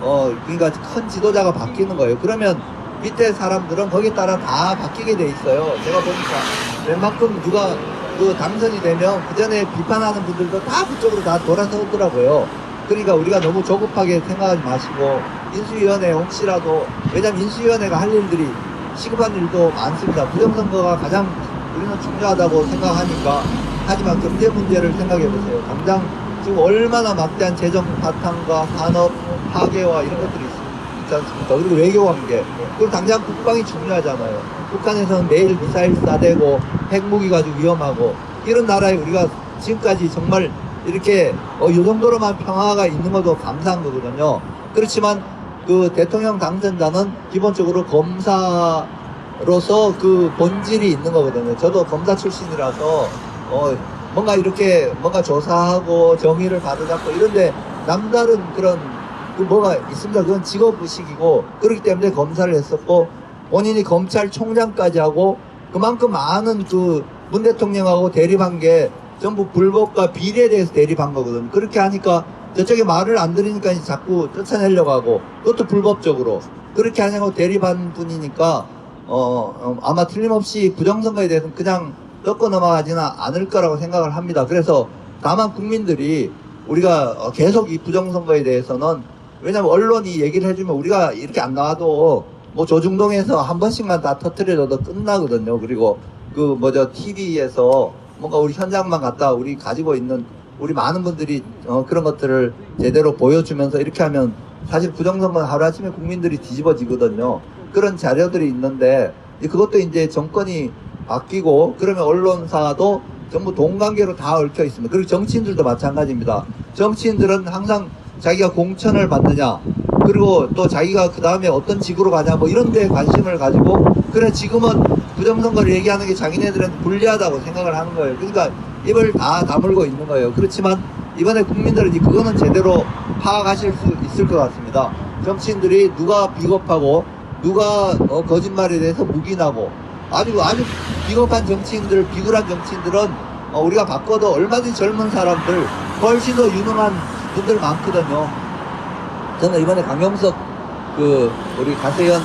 그러니까 큰 지도자가 바뀌는 거예요. 그러면 밑에 사람들은 거기에 따라 다 바뀌게 돼 있어요. 제가 보니까 웬만큼 누가 그 당선이 되면 그 전에 비판하는 분들도 다 그쪽으로 다 돌아서더라고요. 그러니까 우리가 너무 조급하게 생각하지 마시고 인수위원회 혹시라도, 왜냐면 인수위원회가 할 일들이 시급한 일도 많습니다. 부정선거가 가장 우리는 중요하다고 생각하니까. 하지만 경제 문제를 생각해 보세요. 당장 지금 얼마나 막대한 재정 바탕과 산업 파괴와 이런 것들이 있지 않습니까? 그리고 외교 관계. 그리고 당장 국방이 중요하잖아요. 북한에서는 매일 미사일 쏴대고 핵무기 가지고 위험하고, 이런 나라에 우리가 지금까지 정말 이렇게 이 정도로만 평화가 있는 것도 감사한 거거든요. 그렇지만 그 대통령 당선자는 기본적으로 검사로서 그 본질이 있는 거거든요. 저도 검사 출신이라서 뭔가 이렇게 뭔가 조사하고 정의를 바로잡고 이런데 남다른 그런 그 뭐가 있습니다. 그건 직업의식이고, 그렇기 때문에 검사를 했었고, 본인이 검찰총장까지 하고 그만큼 많은 그 문 대통령하고 대립한 게 전부 불법과 비리에 대해서 대립한 거거든요. 그렇게 하니까 저쪽에 말을 안 들으니까 자꾸 쫓아내려고 하고, 그것도 불법적으로 그렇게 하냐고 대립한 분이니까 아마 틀림없이 부정선거에 대해서는 그냥 덮고 넘어가지는 않을 거라고 생각을 합니다. 그래서 다만 국민들이 우리가 계속 이 부정선거에 대해서는, 왜냐면 언론이 얘기를 해주면 우리가 이렇게 안 나와도 뭐 조중동에서 한 번씩만 다 터트려줘도 끝나거든요. 그리고 그 TV에서 뭔가 우리 현장만 갔다 우리 가지고 있는 우리 많은 분들이 그런 것들을 제대로 보여주면서 이렇게 하면 사실 부정선거는 하루아침에 국민들이 뒤집어지거든요. 그런 자료들이 있는데, 그것도 이제 정권이 바뀌고 그러면 언론사도 전부 동관계로 다 얽혀 있습니다. 그리고 정치인들도 마찬가지입니다. 정치인들은 항상 자기가 공천을 받느냐, 그리고 또 자기가 그 다음에 어떤 직으로 가냐, 뭐 이런 데 관심을 가지고, 그래 지금은 부정선거를 얘기하는 게 자기네들은 불리하다고 생각을 하는 거예요. 그러니까 입을 다 다물고 있는 거예요. 그렇지만 이번에 국민들은 그거는 제대로 파악하실 수 있을 것 같습니다. 정치인들이 누가 비겁하고 누가 거짓말에 대해서 묵인하고, 아주 비겁한 정치인들, 비굴한 정치인들은 우리가 바꿔도 얼마든지 젊은 사람들, 훨씬 더 유능한 분들 많거든요. 저는 이번에 강용석 우리 가세현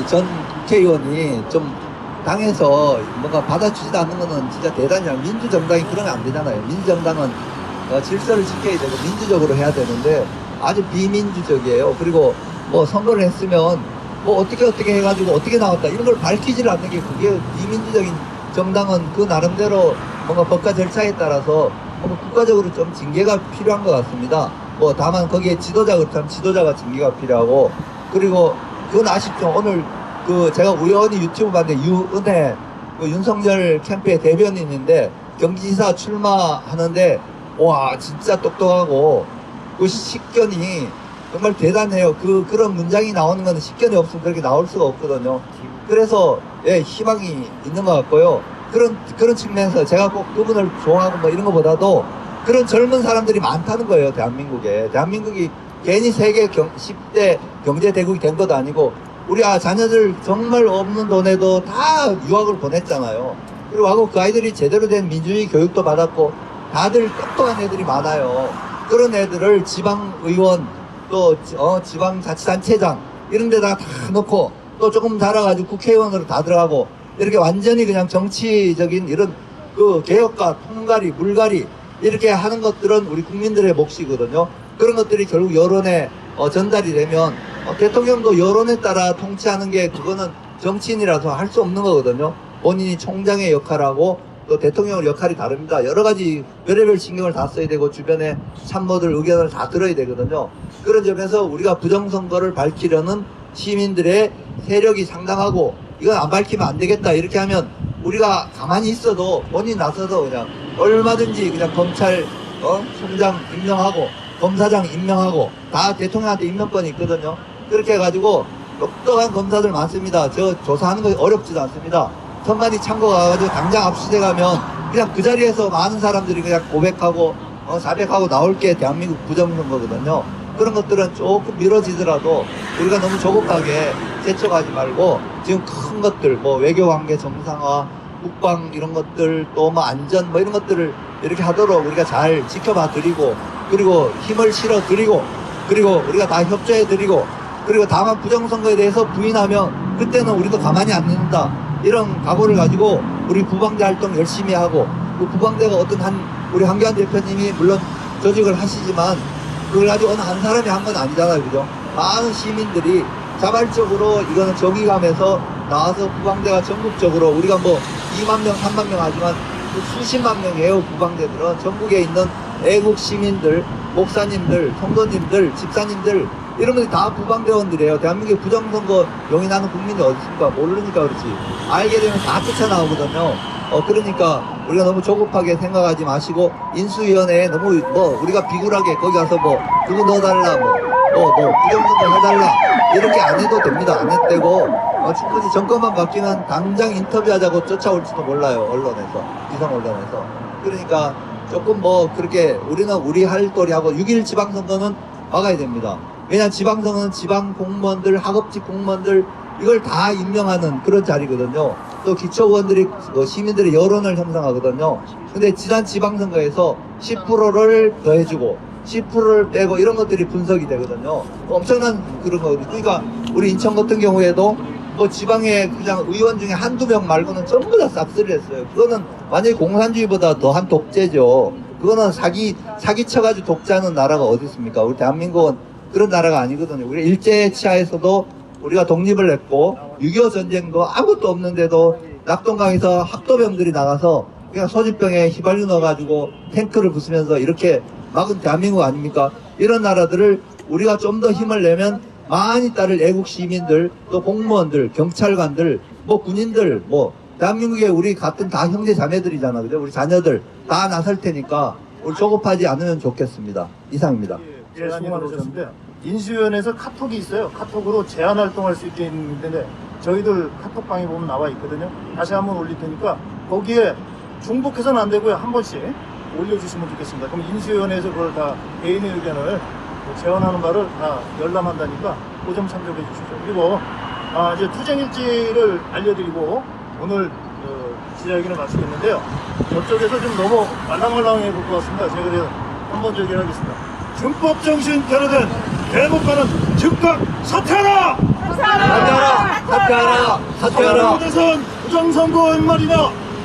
전 국회의원이 좀 당에서 뭔가 받아주지도 않는 거는 진짜 대단해요. 민주정당이 그러면 안 되잖아요. 민주정당은 질서를 지켜야 되고 민주적으로 해야 되는데 아주 비민주적이에요. 그리고 뭐 선거를 했으면 뭐 어떻게 해가지고 어떻게 나왔다 이런 걸 밝히지를 않는 게, 그게 비민주적인 정당은 그 나름대로 뭔가 법과 절차에 따라서 국가적으로 좀 징계가 필요한 것 같습니다. 뭐 다만 거기에 그렇다면 지도자가 징계가 필요하고, 그리고 그건 아쉽죠. 오늘 제가 우연히 유튜브 봤는데 유은혜 윤석열 캠프의 대변인인데 경기지사 출마하는데 와 진짜 똑똑하고 그 식견이 정말 대단해요. 그런 문장이 나오는 건 식견이 없으면 그렇게 나올 수가 없거든요. 그래서 희망이 있는 것 같고요. 그런 측면에서 제가 꼭 그분을 좋아하고 뭐 이런 것보다도 그런 젊은 사람들이 많다는 거예요. 대한민국이 괜히 세계 10대 경제 대국이 된 것도 아니고, 우리 자녀들 정말 없는 돈에도 다 유학을 보냈잖아요. 그리고 하고 그 아이들이 제대로 된 민주주의 교육도 받았고 다들 똑똑한 애들이 많아요. 그런 애들을 지방의원 또 지방자치단체장 이런 데다가 다 넣고 또 조금 자라가지고 국회의원으로 다 들어가고, 이렇게 완전히 그냥 정치적인 이런 개혁과 통갈이 물갈이 이렇게 하는 것들은 우리 국민들의 몫이거든요. 그런 것들이 결국 여론에 전달이 되면 대통령도 여론에 따라 통치하는 게, 그거는 정치인이라서 할 수 없는 거거든요. 본인이 총장의 역할하고 또 대통령 역할이 다릅니다. 여러 가지 별의별 신경을 다 써야 되고 주변에 참모들 의견을 다 들어야 되거든요. 그런 점에서 우리가 부정선거를 밝히려는 시민들의 세력이 상당하고, 이건 안 밝히면 안 되겠다 이렇게 하면 우리가 가만히 있어도 본인 나서서 그냥 얼마든지 그냥 검찰 총장 임명하고 검사장 임명하고 다 대통령한테 임명권이 있거든요. 그렇게 해가지고 똑똑한 검사들 많습니다. 저 조사하는 거 어렵지도 않습니다. 선관위 참고 가가지고 당장 압수돼 가면 그냥 그 자리에서 많은 사람들이 그냥 고백하고 자백하고 나올 게 대한민국 부정선거거든요. 그런 것들은 조금 미뤄지더라도 우리가 너무 조급하게 제쳐가지 말고 지금 큰 것들 뭐 외교관계 정상화, 국방 이런 것들 또 뭐 안전 뭐 이런 것들을 이렇게 하도록 우리가 잘 지켜봐 드리고, 그리고 힘을 실어 드리고, 그리고 우리가 다 협조해 드리고, 그리고 다만 부정선거에 대해서 부인하면 그때는 우리도 가만히 안 있는다. 이런 각오를 가지고 우리 부방대 활동 열심히 하고, 그 부방대가 어떤 우리 한교안 대표님이 물론 조직을 하시지만 그걸 가지고 어느 한 사람이 한 건 아니잖아요. 그죠? 많은 시민들이 자발적으로 이거는 정의감에서 나와서 부방대가 전국적으로 우리가 뭐 2만 명, 3만 명 하지만 수십만 명이에요. 부방대들은 전국에 있는 애국 시민들, 목사님들, 성도님들, 집사님들 이런 분들이 다 부방대원들이에요. 대한민국에 부정선거 용인하는 국민이 어디 있습니까? 모르니까 그렇지. 알게 되면 다 쫓아나오거든요. 그러니까 우리가 너무 조급하게 생각하지 마시고, 인수위원회에 너무 우리가 비굴하게 거기 가서 누구 넣어달라, 부정선거 해달라 이렇게 안 해도 됩니다. 안 해도 충분히 정권만 바뀌면 당장 인터뷰하자고 쫓아올지도 몰라요. 언론에서, 기성 언론에서. 그러니까 조금 그렇게 우리는 우리 할 도리하고 6.1 지방선거는 막아야 됩니다. 왜냐하면 지방선거는 지방 공무원들, 학업직 공무원들 이걸 다 임명하는 그런 자리거든요. 또 기초의원들이 시민들의 여론을 형성하거든요. 근데 지난 지방선거에서 10%를 더해주고 10%를 빼고 이런 것들이 분석이 되거든요. 엄청난 그런 거거든요. 그러니까 우리 인천 같은 경우에도 지방에 그냥 의원 중에 한두 명 말고는 전부 다 싹쓸이를 했어요. 그거는 완전히 공산주의보다 더한 독재죠. 그거는 사기 쳐가지고 독재하는 나라가 어디 있습니까? 우리 대한민국은 그런 나라가 아니거든요. 우리 일제치하에서도 우리가 독립을 했고 6.25 전쟁도 아무것도 없는데도 낙동강에서 학도병들이 나가서 그냥 소주병에 휘발유 넣어가지고 탱크를 부수면서 이렇게 막은 대한민국 아닙니까? 이런 나라들을 우리가 좀 더 힘을 내면 많이 따를 애국 시민들, 또 공무원들, 경찰관들, 군인들, 대한민국에 우리 같은 다 형제 자매들이잖아. 그죠? 우리 자녀들 다 나설 테니까 우리 조급하지 않으면 좋겠습니다. 이상입니다. 예, 수고 많으셨는데 인수위원회에서 카톡이 있어요. 카톡으로 제안 활동할 수 있게 있는데 저희들 카톡방에 보면 나와 있거든요. 다시 한번 올릴 테니까 거기에 중복해서는 안 되고요. 한 번씩 올려주시면 좋겠습니다. 그럼 인수위원회에서 그걸 다 개인의 의견을 제안하는 바를 다 열람한다니까 그 점 참조해 주십시오. 그리고 이제 투쟁일지를 알려드리고 오늘 기자회견을 마치겠는데요. 저쪽에서 좀 너무 말랑말랑해 볼 것 같습니다. 제가 그래서 한번 저기를 하겠습니다. 준법 정신 결여된 대법관은 즉각 사퇴하라! 사퇴하라! 사퇴하라! 사퇴하라! 대선 부정선거 웬말이냐?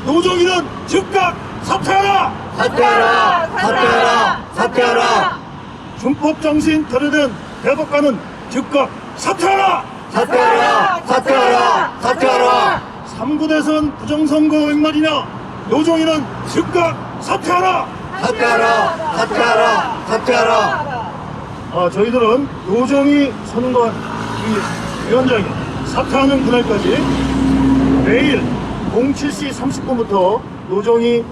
노정희는 즉각 사퇴하라! 사퇴하라! 사퇴하라! 사퇴하라! 준법 정신 결여된 대법관은 즉각 사퇴하라! 사퇴하라! 사퇴하라! 사퇴하라! 3구 대선 부정선거 웬말이냐? 노정희는 즉각 사퇴하라! 사퇴하라! 사퇴하라! 사퇴하라! 저희들은 노정희 선관 위원장이 사퇴하는 그날까지 매일 07시 30분부터 노정희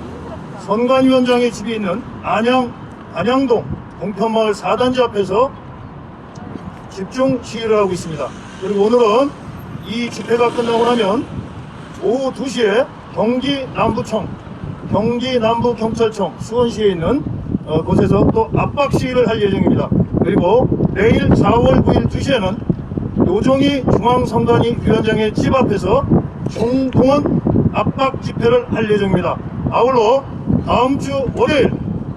선관위원장의 집이 있는 안양동 동편마을 4단지 앞에서 집중 시위를 하고 있습니다. 그리고 오늘은 이 집회가 끝나고 나면 오후 2시에 경기 남부경찰청 수원시에 있는 곳에서 또 압박 시위를 할 예정입니다. 그리고 내일 4월 9일 2시에는 노정희 중앙선관위 위원장의 집 앞에서 총동원 압박 집회를 할 예정입니다. 아울러 다음 주 월요일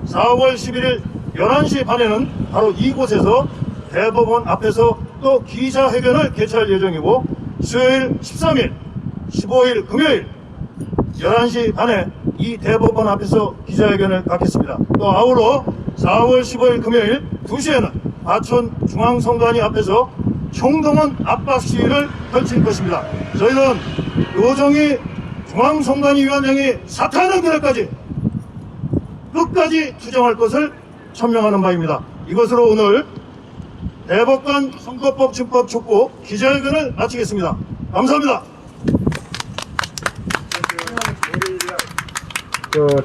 4월 11일 11시 반에는 바로 이곳에서 대법원 앞에서 또 기자회견을 개최할 예정이고, 수요일 13일, 15일 금요일 11시 반에 이 대법원 앞에서 기자회견을 갖겠습니다. 또 아울러 4월 15일 금요일 2시에는 하천 중앙선관위 앞에서 총동원 압박 시위를 펼칠 것입니다. 저희는 노정희 중앙선관위 위원장이 사퇴하는 그날까지 끝까지 투쟁할 것을 천명하는 바입니다. 이것으로 오늘 대법관 선거법 준법 촉구 기자회견을 마치겠습니다. 감사합니다.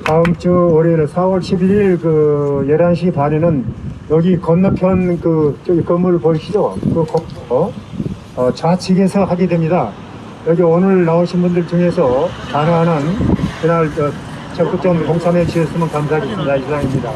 다음 주 월요일 4월 11일 11시 반에는 여기 건너편 저기 건물 보이시죠? 좌측에서 하게 됩니다. 여기 오늘 나오신 분들 중에서 가능한 한 그날 적극 좀 동참해 주셨으면 감사하겠습니다. 이상입니다.